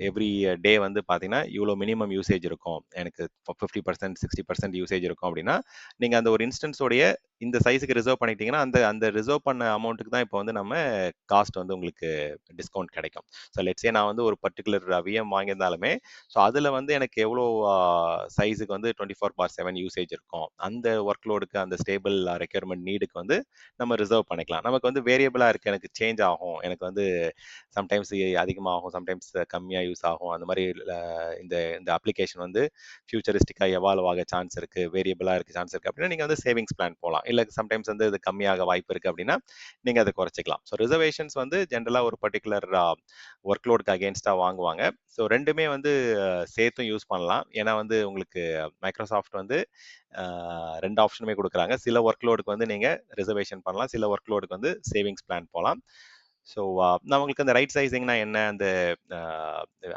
எவ்ரி டே வந்து பார்த்தீங்கன்னா இவ்வளோ மினிமம் யூசேஜ் இருக்கும், எனக்கு 50% 60% யூசேஜ் இருக்கும் அப்படின்னா நீங்கள் அந்த ஒரு இன்ஸ்டன்ஸோடைய இந்த சைஸுக்கு ரிசர்வ் பண்ணிட்டீங்கன்னா அந்த ரிசர்வ் பண்ண அமௌண்ட்டுக்கு தான் இப்போ வந்து நம்ம காஸ்ட் வந்து உங்களுக்கு டிஸ்கவுண்ட் கிடைக்கும். ஸோ லெட்ஸே நான் வந்து ஒரு பர்டிகுலர் விஎம் வாங்கியிருந்தாலுமே ஸோ அதில் வந்து எனக்கு எவ்வளோ சைஸுக்கு வந்து 24/7 யூசேஜ் இருக்கும், அந்த ஒர்க் லோடுக்கு அந்த ஸ்டேபிள் ரெக்யர்மெண்ட் நீடுக்கு வந்து நம்ம ரிசர்வ் பண்ணிக்கலாம். நமக்கு வந்து வேரியபிளாக இருக்குது, எனக்கு சேஞ்ச் ஆகும், எனக்கு வந்து சம்டைம்ஸ் அதிகமாகும், சம்டைம்ஸ் கம்மியாக யூஸ் ஆகும். அந்த மாதிரி இந்த இந்த அப்ளிகேஷன் வந்து ஃபியூச்சரிஸ்டிக்காக எவால்வ் ஆக சான்ஸ் இருக்குது, வேரியபிளாக இருக்குது சான்ஸ் இருக்குது அப்படின்னா நீங்கள் வந்து சேவிங்ஸ் பிளான் போகலாம். இல்லை சம்டைம்ஸ் வந்து இது கம்மியாக வாய்ப்பு இருக்குது அப்படின்னா நீங்கள் அதை குறைச்சிக்கலாம். ஸோ ரிசர்வேஷன்ஸ் வந்து ஜென்ரலாக ஒரு பர்டிகுலர் ஒர்க் லோடுக்கு அகேன்ஸ்டாக வாங்குவாங்க. ஸோ ரெண்டுமே வந்து சேர்த்தும் யூஸ் பண்ணலாம். ஏன்னா வந்து உங்களுக்கு மைக்ரோசாஃப்ட் வந்து 2 ஆப்ஷனுமே கொடுக்குறாங்க. சில ஒர்க் லோடுக்கு வந்து நீங்கள் ரிசர்வேஷன் பண்ணலாம், சில ஒர்க் லோடுக்கு வந்து சேவிங்ஸ் பிளான் போகலாம். ஸோ நம்மளுக்கு அந்த ரைட் சைஸிங்னா என்ன,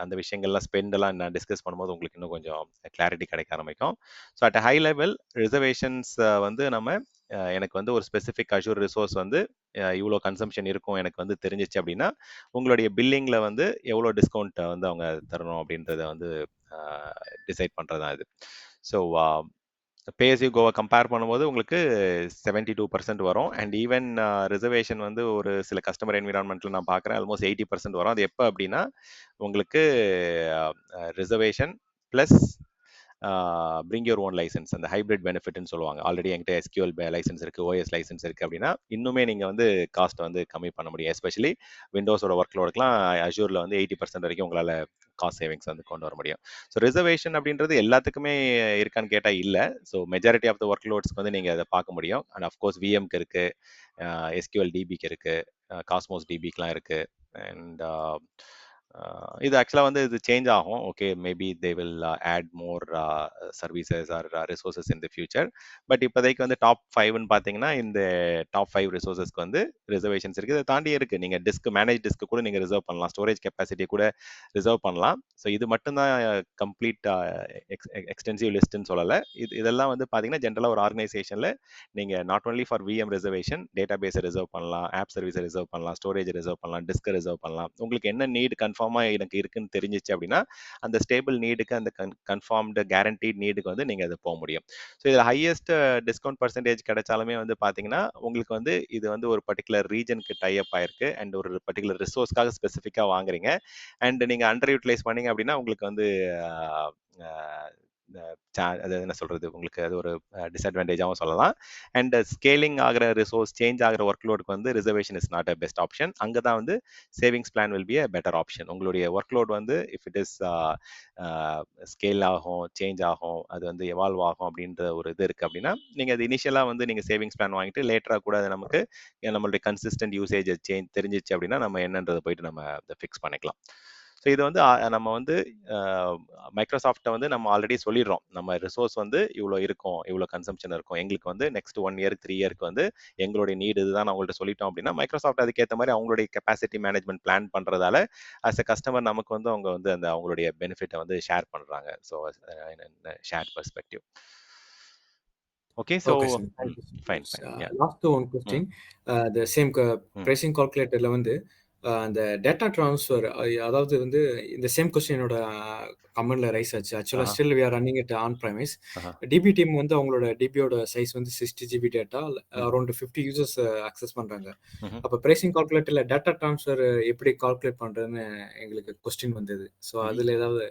அந்த விஷயங்கள்லாம் ஸ்பெண்டெல்லாம் நான் டிஸ்கஸ் பண்ணும்போது உங்களுக்கு இன்னும் கொஞ்சம் கிளாரிட்டி கிடைக்க ஆரம்பிக்கும். So at high level reservations வந்து நம்ம எனக்கு வந்து ஒரு ஸ்பெசிஃபிக் அஷூர் ரிசோர்ஸ் வந்து இவ்வளோ கன்சம்ஷன் இருக்கும் எனக்கு வந்து தெரிஞ்சிச்சு அப்படின்னா உங்களுடைய பில்லிங்கில் வந்து எவ்வளோ டிஸ்கவுண்ட் வந்து அவங்க தரணும் அப்படின்றத வந்து டிசைட் பண்ணுறது தான் இது. ஸோ பேஸ் யூ கோவை கம்பேர் பண்ணும்போது உங்களுக்கு 72% வரும். அண்ட் ஈவன் ரிசர்வேஷன் வந்து ஒரு சில கஸ்டமர் என்விரான்மெண்ட்டில் நான் பார்க்குறேன் ஆல்மோஸ்ட் 80% வரும். அது எப்போ அப்படின்னா உங்களுக்கு reservation plus bring your own licence, அந்த ஹைப்ரிட் பெனிஃபிட்னு சொல்லுவாங்க. ஆல்ரெடி என்கிட்ட SQL லைசன்ஸ் இருக்குது, OS லைசன்ஸ் இருக்குது அப்படின்னா இன்னுமே நீங்கள் வந்து காஸ்ட் வந்து கம்மி பண்ண முடியும். எஸ்பெஷலி விண்டோஸோட ஒர்க் லோடுக்குலாம் அஷூரில் வந்து 80% வரைக்கும் உங்களால் காஸ்ட் சேவிங்ஸ் வந்து கொண்டு வர முடியும். ஸோ ரிசர்வேஷன் அப்படின்றது எல்லாத்துக்குமே இருக்கான்னு கேட்டால் இல்லை. So majority of the work லோட்ஸ்க்கு வந்து நீங்கள் அதை பார்க்க முடியும். அண்ட் அஃப்கோர்ஸ் விஎம்க்கு இருக்குது, SQL டிபிக்கு இருக்குது, காஸ்மோஸ் டிபிக்கெலாம் இருக்குது. அண்ட் இது ஆக்சுவலாக வந்து இது சேஞ்ச் ஆகும். Okay, maybe they will add more services or resources in the future. But இப்போதைக்கு வந்து டாப் 5ன்னு பார்த்தீங்கன்னா இந்த டாப் 5 ரிசோர்ஸஸ்க்கு வந்து ரிசர்வேஷன்ஸ் இருக்குது. இதை தாண்டி இருக்குது, நீங்கள் மேனேஜ் டிஸ்க்கு கூட நீங்கள் ரிசர்வ் பண்ணலாம், ஸ்டோரேஜ் கெப்பாசிட்டி கூட ரிசர்வ் பண்ணலாம். ஸோ இது மட்டும்தான் கம்ப்ளீட் எக்ஸ்டென்சிவ் லிஸ்ட்டுன்னு சொல்லலை. இதெல்லாம் வந்து பார்த்தீங்கன்னா ஜென்ரலாக ஒரு ஆர்கனைசேஷனில் நீங்கள் not only for VM reservation, data பேஸை ரிசர்வ் பண்ணலாம், ஆப் சர்வீஸை ரிசர்வ் பண்ணலாம், ஸ்டோரேஜ் ரிசர்வ் பண்ணலாம், டிஸ்கை ரிசர்வ் பண்ணலாம். உங்களுக்கு என்ன நீடு கன்ஃபார்மாக எனக்கு இருக்குன்னு தெரிஞ்சிச்சு அப்படின்னா அந்த ஸ்டேபிள் நீடுக்கு, அந்த கன்ஃபார்ம்டு கேரண்டீட் நீடுக்கு வந்து நீங்கள் அது போக முடியும். ஸோ இதில் ஹையஸ்ட் டிஸ்கவுண்ட் பர்சன்டேஜ் கிடைச்சாலுமே வந்து பார்த்தீங்கன்னா உங்களுக்கு வந்து இது வந்து ஒரு பர்டிகுலர் ரீஜனுக்கு டைப் ஆயிருக்கு அண்ட் ஒரு பர்டிகுலர் ரிசோர்ஸ்க்காக ஸ்பெசிஃபிக்காக வாங்குறீங்க. அண்ட் நீங்கள் அண்டர் யூட்டிலைஸ் பண்ணீங்க அப்படின்னா உங்களுக்கு வந்து அது என்ன சொல்கிறது, உங்களுக்கு அது ஒரு டிஸ்அட்வான்டேஜாகவும் சொல்லலாம். அண்ட் ஸ்கேலிங் ஆகிற ரிசோர்ஸ், சேஞ்ச் ஆகிற ஒர்க் லோடுக்கு வந்து reservation is not a best option. அங்கே தான் வந்து savings plan will be a better option. உங்களுடைய ஒர்க் லோட் வந்து இஃப் இட் இஸ் ஸ்கேல் ஆகும், சேஞ்ச் ஆகும், அது வந்து எவால்வ் ஆகும் அப்படின்ற ஒரு இது இருக்குது அப்படின்னா நீங்கள் அது இனிஷியலாக வந்து நீங்கள் சேவிங்ஸ் பிளான் வாங்கிட்டு லேட்டராக கூட அது நமக்கு நம்மளுடைய கன்சிஸ்டன்ட் யூசேஜ் தெரிஞ்சிச்சு அப்படின்னா நம்ம என்னன்றதை போயிட்டு நம்ம அதை ஃபிக்ஸ் பண்ணிக்கலாம். ஸோ இது வந்து நம்ம வந்து மைக்ரோசாஃப்ட்டை வந்து நம்ம ஆல்ரெடி சொல்லிடுறோம், நம்ம ரிசோர்ஸ் வந்து இவ்வளோ இருக்கும், இவ்வளோ கன்சம்ஷன் இருக்கும், எங்களுக்கு வந்து நெக்ஸ்ட் 1 இயருக்கு 3 இயருக்கு வந்து எங்களுடைய நீடு இதுதான் அவங்கள்ட்ட சொல்லிட்டோம் அப்படின்னா, மைக்ரோசாஃப்ட் அதுக்கேற்ற மாதிரி அவங்களுடைய கெப்பாசிட்டி மேனேஜ்மெண்ட் பிளான் பண்ணுறதால அஸ் அ கஸ்டமர் நமக்கு வந்து அவங்க வந்து அந்த அவங்களுடைய பெனிஃபிட்டை வந்து ஷேர் பண்ணுறாங்க. So share perspective. Okay, so Okay, sir. Thank you so fine, much. fine. Yeah. Last one question. The same pricing calculatorல வந்து அந்த டேட்டா ட்ரான்ஸ்ஃபர் அதாவது வந்து இந்த சேம் கொஸ்டினோட கமெண்ட்ல ரைஸ் ஆச்சு. ஆக்சுவலா still we are running it on premise. DB team வந்து அவங்களோட டிபியோட சைஸ் வந்து 60 GB data around 50 users access பண்றாங்க. அப்ப பிரைசிங் கால்குலேட்டர்ல டேட்டா ட்ரான்ஸ்ஃபர் எப்படி கால்குலேட் பண்றதுன்னு எங்களுக்கு கொஸ்டின் வந்தது. ஸோ அதுல ஏதாவது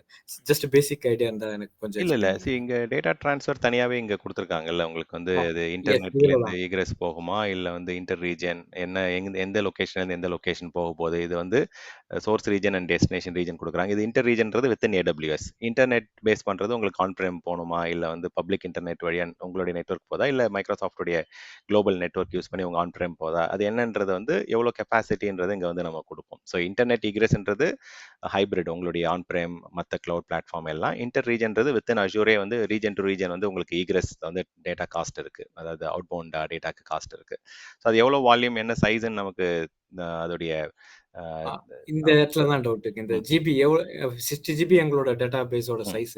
ஜஸ்ட் பேசிக் ஐடியா இருந்தா எனக்கு கொஞ்சம் இல்ல எக்ஸ்பிளைன் see இங்க டேட்டா ட்ரான்ஸ்ஃபர் தனியாவே இங்க கொடுத்துருக்காங்கல்ல உங்களுக்கு வந்து இது Yes, இன்டர்நெட்ல இதுல இருந்து தான். egress போகுமா இல்ல வந்து இன்டர் ரீஜன் என்ன எந்த லொகேஷன்ல இருந்து எந்த லொகேஷன் போக போகுது, இது வந்து source region and destination region கொடுக்குறாங்க. இது இன்டர் ரீஜன்றது வித்தின் AWS. இன்டர்நெட் பேஸ் பண்றது உங்களுக்கு ஆன் பிரேம் போகணுமா இல்ல வந்து பப்ளிக் இன்டர்நெட் வழியா உங்களுடைய நெட்வொர்க் போதா இல்ல மைக்ரோசாஃப்டுடைய குளோபல் நெட்வொர்க் யூஸ் பண்ணி உங்க ஆன் பிரேம் போதா, அது என்னன்றது வந்து எவ்வளவு கெப்பாசிட்டின்றது இங்க வந்து நம்ம கொடுப்போம். ஸோ இன்டர்நெட் egressன்றது ஹைபிரிட் உங்களுடைய ஆன் பிரேம் மற்ற கிளவுட் பிளாட்ஃபார்ம் எல்லாம். இன்டர் ரீஜன்றது வித்தின் அஷூரே வந்து ரீஜன் டு ரீஜன் வந்து உங்களுக்கு ஈக்ரெஸ் வந்து டேட்டா காஸ்ட் இருக்கு, அதாவது அவுட் பவுண்ட் டேட்டாக்கு காஸ்ட் இருக்கு. ஸோ அது எவ்வளோ வால்யூம் என்ன சைஸ்ன்னு நமக்கு அதோடைய இந்த இடத்துல தான் டவுட் இருக்கு. இந்த ஜிபி எவ்வளவு 60 GB எங்களோட டேட்டா பேஸோட சைஸ்.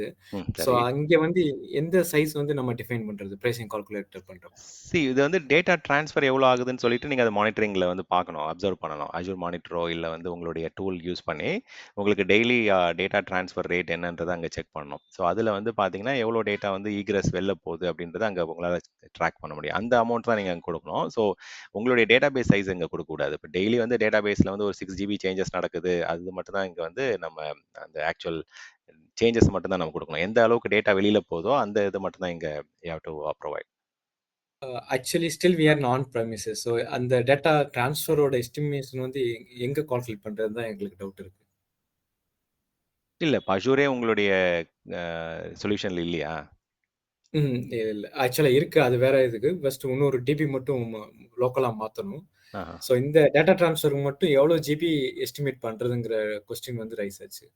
சோ அங்க வந்து எந்த சைஸ் வந்து நம்ம டிஃபைன் பண்றது பிரைசிங் கால்குலேட்டர் பண்றோம். இது வந்து டேட்டா ட்ரான்ஸ்ஃபர் எவ்வளோ ஆகுதுன்னு சொல்லிட்டு நீங்க அதை மானிட்டரிங்ல வந்து பார்க்கணும், அப்சர்வ் பண்ணணும். அஜூர் மானிட்டரோ இல்ல வந்து உங்களுடைய டூல் யூஸ் பண்ணி உங்களுக்கு டெய்லி டேட்டா ட்ரான்ஸ்ஃபர் ரேட் என்னன்றதை அங்கே செக் பண்ணணும். ஸோ அதுல வந்து பாத்தீங்கன்னா எவ்வளோ டேட்டா வந்து ஈக்ரெஸ் வெளில போகுது அப்படின்றத அங்க உங்களால ட்ராக் பண்ண முடியும். அந்த அமௌண்ட் தான் நீங்க அங்கே கொடுக்கணும். ஸோ உங்களுடைய டேட்டா பேஸ் சைஸ் இங்கே கொடுக்கக்கூடாது. இப்போ டெய்லி வந்து டேட்டா பேஸ்ல வந்து ஒரு 6 GB சேஞ்சஸ் நடக்குது, அது மட்டும் தான் இங்க வந்து நம்ம அந்த ஆக்சுவல் சேஞ்சஸ் மட்டும் தான் நம்ம கொடுக்கணும். எந்த அளவுக்கு டேட்டா வெளியில போதோ அந்த இது மட்டும் தான் இங்க you have to provide. Actually still we are on premises. So அந்த டேட்டா ட்ரான்ஸ்ஃபரோட எஸ்டிமேஷன் வந்து எங்க கால்குலேட் பண்றது தான் எங்களுக்கு டவுட் இருக்கு. இல்ல அஷூரே உங்களுடைய சொல்யூஷன்ல இல்லையா? இல்ல ஆக்சுவலா இருக்கு, அது வேற இதுக்கு ஃபர்ஸ்ட் இன்னொரு டிபி மட்டும் லோக்கலா மாத்தணும். ஸோ இந்த டேட்டா ட்ரான்ஸ்ஃபருக்கு மட்டும் எவ்வளவு ஜிபி எஸ்டிமேட் பண்றதுங்கிற கொஸ்டின் வந்து ரைஸ் ஆச்சு.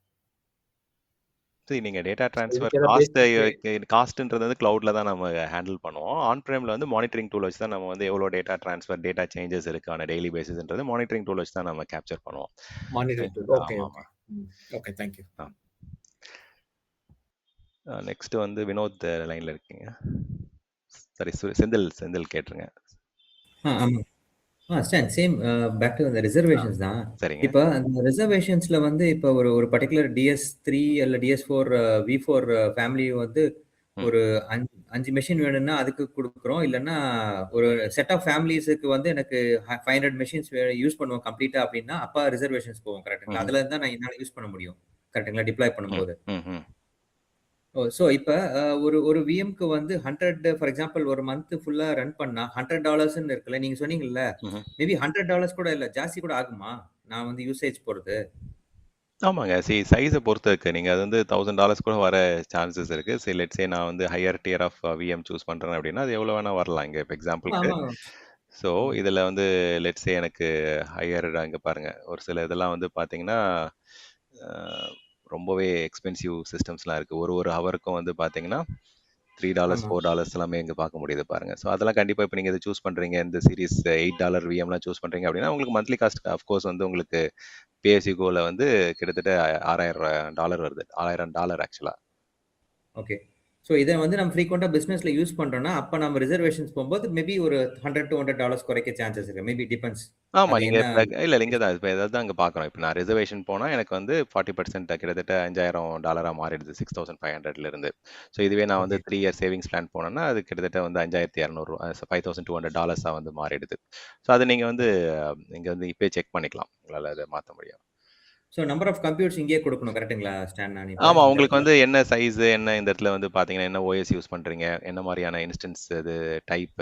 சரி, நீங்க டேட்டா ட்ரான்ஸ்ஃபர் காஸ்ட்ன்றது வந்து கிளவுட்ல தான் நம்ம ஹேண்டில் பண்ணுவோம். ஆன் பிரேம்ல வந்து மானிட்டரிங் டூல் வச்சு தான் நம்ம வந்து எவ்வளோ டேட்டா ட்ரான்ஸ்ஃபர் டேட்டா சேஞ்சஸ் இருக்கான டெய்லி பேசிஸ்ன்றது மானிட்டரிங் டூல் வச்சு தான் நம்ம கேப்சர் பண்ணுவோம். Monitoring tool. Okay okay okay, thank you. Next வந்து வினோத் லைன்ல இருக்கீங்க. சரி, செந்தில் கேட்டுருங்க. ஆமா ஸ்டான் சேம் பேக் டு அந்த ரிசர்வேஷன்ஸ் தான். இப்போ அந்த ரிசர்வேஷன்ஸ்ல வந்து இப்போ ஒரு பர்டிகுலர் DS3 அல்ல DS4 V4 ஃபேமிலி வந்து ஒரு 5 மெஷின் வேணும்னா அதுக்கு கொடுக்குறோம். இல்லைன்னா ஒரு செட் ஆஃப் ஃபேமிலிஸுக்கு வந்து எனக்கு 500 மெஷின்ஸ் யூஸ் பண்ணுவோம் கம்ப்ளீட்டா அப்படின்னா அப்பா ரிசர்வேஷன்ஸ் போவோம். கரெக்டுங்களா? அதுல இருந்தா நான் என்னால யூஸ் பண்ண முடியும். கரெக்டுங்களா? டிப்ளாய் பண்ணும்போது. ஸோ இப்போ ஒரு விஎம்க்கு வந்து 100 ஃபார் எக்ஸாம்பிள் ஒரு மந்த் ஃபுல்லா ரன் பண்ணா $100 இருக்குல்ல, நீங்க சொன்னீங்கல்ல, மேபி $100 கூட இல்ல ஜாஸ்தி கூட ஆகுமா நான் வந்து யூசேஜ் போறது? ஆமாங்க, சைஸை பொறுத்து இருக்கு. நீங்க அது வந்து $1000 கூட வர சான்சஸ் இருக்கு. லெட்ஸ் சே நான் வந்து higher tier of VM choose பண்றேன் அப்படின்னா அது எவ்வளவு வேணா வரலாம் இங்க எக்ஸாம்பிளுக்கு. ஸோ இதுல வந்து லெட்ஸ் சே எனக்கு ஹையர் இங்க பாருங்க ஒரு சில இதெல்லாம் வந்து பாத்தீங்கன்னா ரொம்பவே எக்ஸ்பென்சிவ் சிஸ்டம்ஸ்லாம் இருக்கு. ஒரு ஹவருக்கும் வந்து பாத்தீங்கன்னா $3 $4 எல்லாமே இங்க பார்க்க முடியுது பாருங்க. ஸோ அதெல்லாம் கண்டிப்பா இப்போ நீங்க இதை சூஸ் பண்றீங்க, இந்த சீரிஸ் $8 விஎம்லாம் சூஸ் பண்றீங்க அப்படின்னா உங்களுக்கு மந்த்லி காஸ்ட் அஃப்கோர்ஸ் வந்து உங்களுக்கு பேசிகோல வந்து கிட்டத்தட்ட $6000 வருது. $1000 ஆக்சுவலா. ஓகே. ஸோ இதை வந்து நம்ம ஃப்ரீக்வெண்ட்டாக பிஸ்னஸில் யூஸ் பண்ணுறோன்னா அப்போ நம்ம ரிசர்வேஷன்ஸ் போகும்போது மேபி ஒரு $100-200 குறைக்க சான்சஸ் இருக்கு. Maybe depends. ஆமா, நீங்க இல்ல இங்க தான் இப்போ ஏதாவது அங்கே பார்க்கணும். இப்போ நான் ரிசர்வேஷன் போனால் எனக்கு வந்து 40% கிட்டத்தட்ட $5000 மாறிடுது 6500 இருந்து. ஸோ இதுவே நான் வந்து 3 இயர் சேவிங்ஸ் பிளான் போனேன்னா அது கிட்டத்தட்ட வந்து $5200 $5200 வந்து மாறிடுது. ஸோ அது நீங்க வந்து இங்க வந்து இப்போ செக் பண்ணிக்கலாம், உங்களால் அதை மாற்ற முடியும். ஸோ நம்பர் ஆஃப் கம்ப்யூட்டர்ஸ் இங்கேயே கொடுக்கணும். கரெக்டுங்களா ஸ்டான்? ஆமா, உங்களுக்கு வந்து என்ன சைஸ் என்ன இந்த இடத்துல வந்து பாத்தீங்கன்னா என்ன ஓஎஸ் யூஸ் பண்றீங்க, என்ன மாதிரியான இன்ஸ்டன்ஸ் இது டைப்,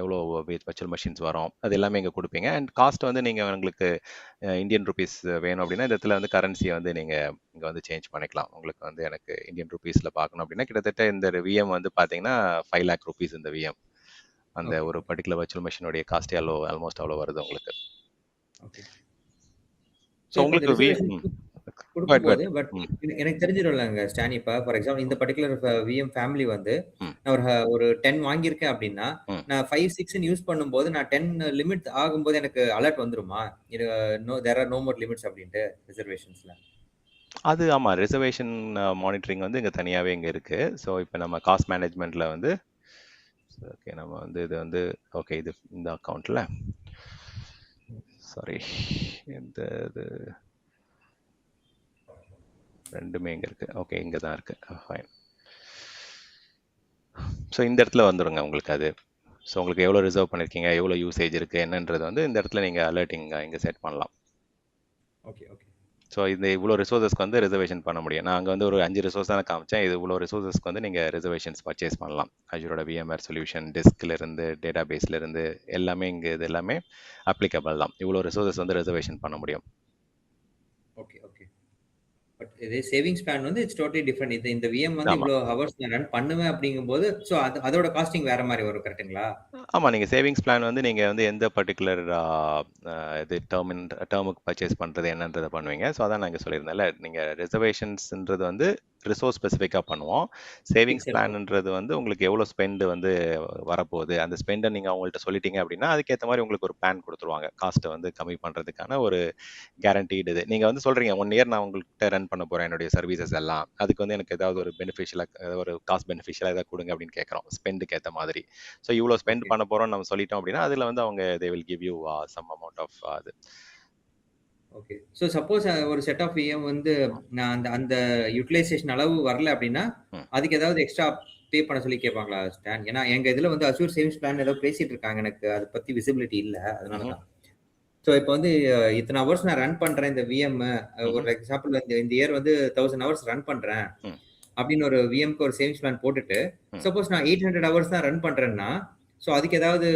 எவ்வளோ வர்ச்சுவல் மெஷின்ஸ் வரும், அது எல்லாமே இங்க கொடுப்பீங்க. அண்ட் காஸ்ட் வந்து நீங்க உங்களுக்கு இந்தியன் ருபீஸ் வேணும் அப்படின்னா இந்த இடத்துல வந்து கரன்சியை வந்து நீங்க இங்க வந்து சேஞ்ச் பண்ணிக்கலாம். உங்களுக்கு வந்து எனக்கு இந்தியன் ருபீஸ்ல பார்க்கணும் அப்படின்னா கிட்டத்தட்ட இந்த விஎம் வந்து பாத்தீங்கன்னா 5 lakh rupees இந்த விஎம். அந்த ஒரு பர்டிகுலர் வர்ச்சுவல் மெஷினுடைய காஸ்ட் ஆல்மோஸ்ட் அவ்வளோ வருது உங்களுக்கு. ஸோ உங்களுக்கு குடுக்கும்போது பட் எனக்கு தெரிஞ்சிடும்லங்க ஸ்டான். இப்ப ஃபார் எக்ஸாம்பிள் இந்த பர்ட்டிகுலர் விஎம் ஃபேமிலி வந்து நான் ஒரு 10 வாங்கியிருக்கேன் அப்படின்னா, நான் 5, 6ன்னு யூஸ் பண்ணும்போது நான் 10 லிமிட் ஆகும்போது எனக்கு அலர்ட் வந்துருமா? There are no more limits அப்படின்ட்டு ரிசர்வேஷன்ஸ்ல. அது ஆமா. ரிசர்வேஷன் மானிட்டரிங் வந்து இங்க தனியாவே இங்க இருக்கு. ஸோ இப்போ நம்ம காஸ்ட் மேனேஜ்மெண்ட்ல வந்து ஓகே நம்ம வந்து இது வந்து ஓகே இது இந்த அக்கௌண்ட்ல சாரி இந்த இது ரெண்டுமே இங்க இருக்கு. ஓகே இங்க தான் இருக்கு. ஃபைன். ஸோ இந்த இடத்துல வந்துருங்க உங்களுக்கு அது. ஸோ உங்களுக்கு எவ்வளோ ரிசர்வ் பண்ணியிருக்கீங்க, எவ்வளோ யூசேஜ் இருக்கு என்னன்றது வந்து இந்த இடத்துல நீங்கள் அலர்ட்டிங் இங்கே செட் பண்ணலாம். Okay okay. ஸோ இந்த இவ்வளோ ரிசோர்ஸஸ்க்கு வந்து ரிசர்வேஷன் பண்ண முடியும். நான் அங்கே வந்து ஒரு 5 ரிசோர்ஸ் தான் காமிச்சேன். இது இவ்வளோ ரிசோர்ஸஸ்க்கு வந்து நீங்கள் ரிசர்வேஷன்ஸ் பர்ச்சேஸ் பண்ணலாம். அஜூரோட விஎம்ஆர் சொல்யூஷன் டிஸ்க்லேருந்து டேட்டா பேஸ்லேருந்து எல்லாமே இங்கே இது எல்லாமே அப்ளிகபிள் தான். இவ்வளோ ரிசோர்ஸஸ் வந்து ரிசர்வேஷன் பண்ண முடியும். Okay okay. பட் இதே சேவிங்ஸ் பிளான் வந்து இட்ஸ் டோட்டலி டிஃபரெண்ட். இது இந்த விஎம் வந்து இவ்வளோ ஹவர்ஸ் நான் ரன் பண்ணுவேன் அப்படிங்கும்போது ஸோ அதோட காஸ்டிங் வேற மாதிரி வரும் கரெக்ட்டுங்களா? ஆமாம். நீங்கள் சேவிங்ஸ் பிளான் வந்து நீங்கள் வந்து எந்த பர்டிகுலர் இது டேர்முக்கு பர்ச்சேஸ் பண்ணுறது என்னன்றதை பண்ணுவீங்க. ஸோ அதான் நான் இங்கே சொல்லியிருந்தேன்ல, நீங்கள் ரிசர்வேஷன்ஸ்ன்றது வந்து ரிசோர்ஸ் ஸ்பெசிஃபிக்காக பண்ணுவோம். சேவிங்ஸ் பிளான்ன்றது வந்து உங்களுக்கு எவ்வளோ ஸ்பெண்டு வந்து வரப்போகுது, அந்த ஸ்பெண்டை நீங்கள் அவங்கள்ட்ட சொல்லிட்டீங்க அப்படின்னா அதுக்கேற்ற மாதிரி உங்களுக்கு ஒரு பிளான் கொடுத்துருவாங்க. காஸ்ட்டை வந்து கம்மி பண்ணுறதுக்கான ஒரு கேரண்டீடு இது. நீங்கள் வந்து சொல்கிறீங்க 1 இயர் நான் உங்கள்கிட்ட ரன் பண்ண போகிறேன் என்னுடைய சர்வீசஸ் எல்லாம், அதுக்கு வந்து எனக்கு ஏதாவது ஒரு பெனிஃபிஷியலாக ஒரு காஸ்ட் பெனிஃபிஷியலாக ஏதாவது கொடுங்க அப்படின்னு கேட்குறோம் ஸ்பெண்டுக்கு ஏற்ற மாதிரி. ஸோ இவ்வளோ ஸ்பெண்ட் பண்ண போகிறோம்னு நம்ம சொல்லிட்டோம் அப்படின்னா அதில் வந்து அவங்க they will give you some amount of அது. ஓகே. ஸோ சப்போஸ் ஒரு செட் ஆஃப் விஎம் வந்து நான் அந்த அந்த யூட்டிலைசேஷன் அளவு வரல அப்படின்னா அதுக்கு ஏதாவது எக்ஸ்ட்ரா பே பண்ண சொல்லி கேட்பாங்களா ஸ்டான்? ஏன்னா எங்க இதுல வந்து அசூர் சேவிங்ஸ் பிளான் ஏதோ பேசிட்டு இருக்காங்க, எனக்கு அதை பத்தி விசிபிலிட்டி இல்லை, அதனால தான். ஸோ இப்போ வந்து இத்தனை ஹவர்ஸ் நான் ரன் பண்றேன் இந்த விஎம், ஒரு எக்ஸாம்பிள் இந்த இயர் வந்து 1000 ஹவர்ஸ் ரன் பண்றேன் அப்படின்னு ஒரு விஎம்க்கு ஒரு சேவிங்ஸ் பிளான் போட்டுட்டு சப்போஸ் நான் 800 ஹவர்ஸ் தான் ரன் பண்றேன்னா ஸோ அதுக்கு ஏதாவது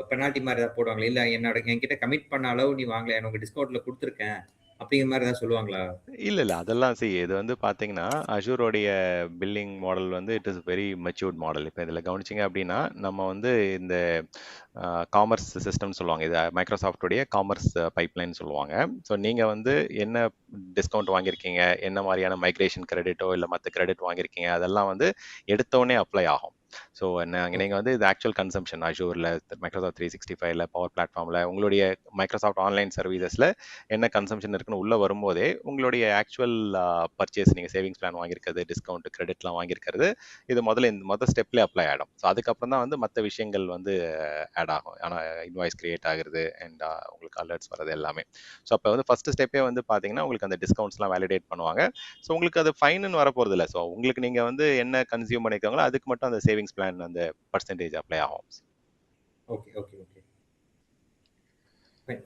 பெனால்ட்டி மாதிரி ஏதாவது போடுவாங்களா? இல்லை என்கிட்ட கமிட் பண்ண அளவு நீ வாங்கல, எனக்கு டிஸ்கவுண்ட்ல கொடுத்துருக்கேன் அப்படிங்கிற மாதிரி ஏதாவது சொல்லுவாங்களா? இல்லை அதெல்லாம் இது வந்து பார்த்தீங்கன்னா அஷூரோடைய பில்லிங் மாடல் வந்து it is very matured model. இப்போ இதில் கவனிச்சிங்க அப்படின்னா நம்ம வந்து இந்த காமர்ஸ் சிஸ்டம்னு சொல்லுவாங்க, இது மைக்ரோசாஃப்டோடைய காமர்ஸ் பைப்லைன் சொல்லுவாங்க. ஸோ நீங்கள் வந்து என்ன டிஸ்கவுண்ட் வாங்கியிருக்கீங்க, என்ன மாதிரியான மைக்ரேஷன் கிரெடிட்டோ இல்லை மற்ற கிரெடிட் வாங்கியிருக்கீங்க, அதெல்லாம் வந்து எடுத்தோடனே அப்ளை ஆகும். ஸோ நீங்கள் வந்து இது ஆக்சுவல் கன்சம்ஷன் அஷூரில் மைக்ரோசாஃப்ட் 365 பவர் பிளாட்ஃபார்மில் உங்களுடைய மைக்ரோசாஃப்ட் ஆன்லைன் சர்வீசஸில் என்ன கன்சம்ஷன் இருக்குன்னு உள்ளே வரும்போதே உங்களுடைய ஆக்சுவல் பர்ச்சேஸ் நீங்கள் சேவிங்ஸ் பிளான் வாங்கியிருக்கிறது, டிஸ்கவுண்ட் கிரெடிட்லாம் வாங்கியிருக்கிறது, இது மொதல் ஸ்டெப்லேயே அப்ளை ஆகிடும். ஸோ அதுக்கப்புறம் தான் வந்து மற்ற விஷயங்கள் வந்து ஆட் ஆகும். ஆனால் இன்வாய்ஸ் கிரியேட் ஆகுறது அண்ட் உங்களுக்கு அலர்ட்ஸ் வர்றது எல்லாமே. ஸோ அப்போ வந்து ஃபர்ஸ்ட் ஸ்டெப்பே வந்து பார்த்தீங்கன்னா உங்களுக்கு அந்த டிஸ்கவுண்ட்ஸ்லாம் வேலிடேட் பண்ணுவாங்க. ஸோ உங்களுக்கு அது ஃபைன்னு வரப்போகிறது இல்லை. ஸோ உங்களுக்கு நீங்கள் வந்து என்ன கன்சியூம் பண்ணியிருக்காங்களோ அதுக்கு மட்டும் அந்த சேவிங்ஸ் பிளான் அந்த பர்சன்டேஜ் அப்ளை ஆகும். Okay okay okay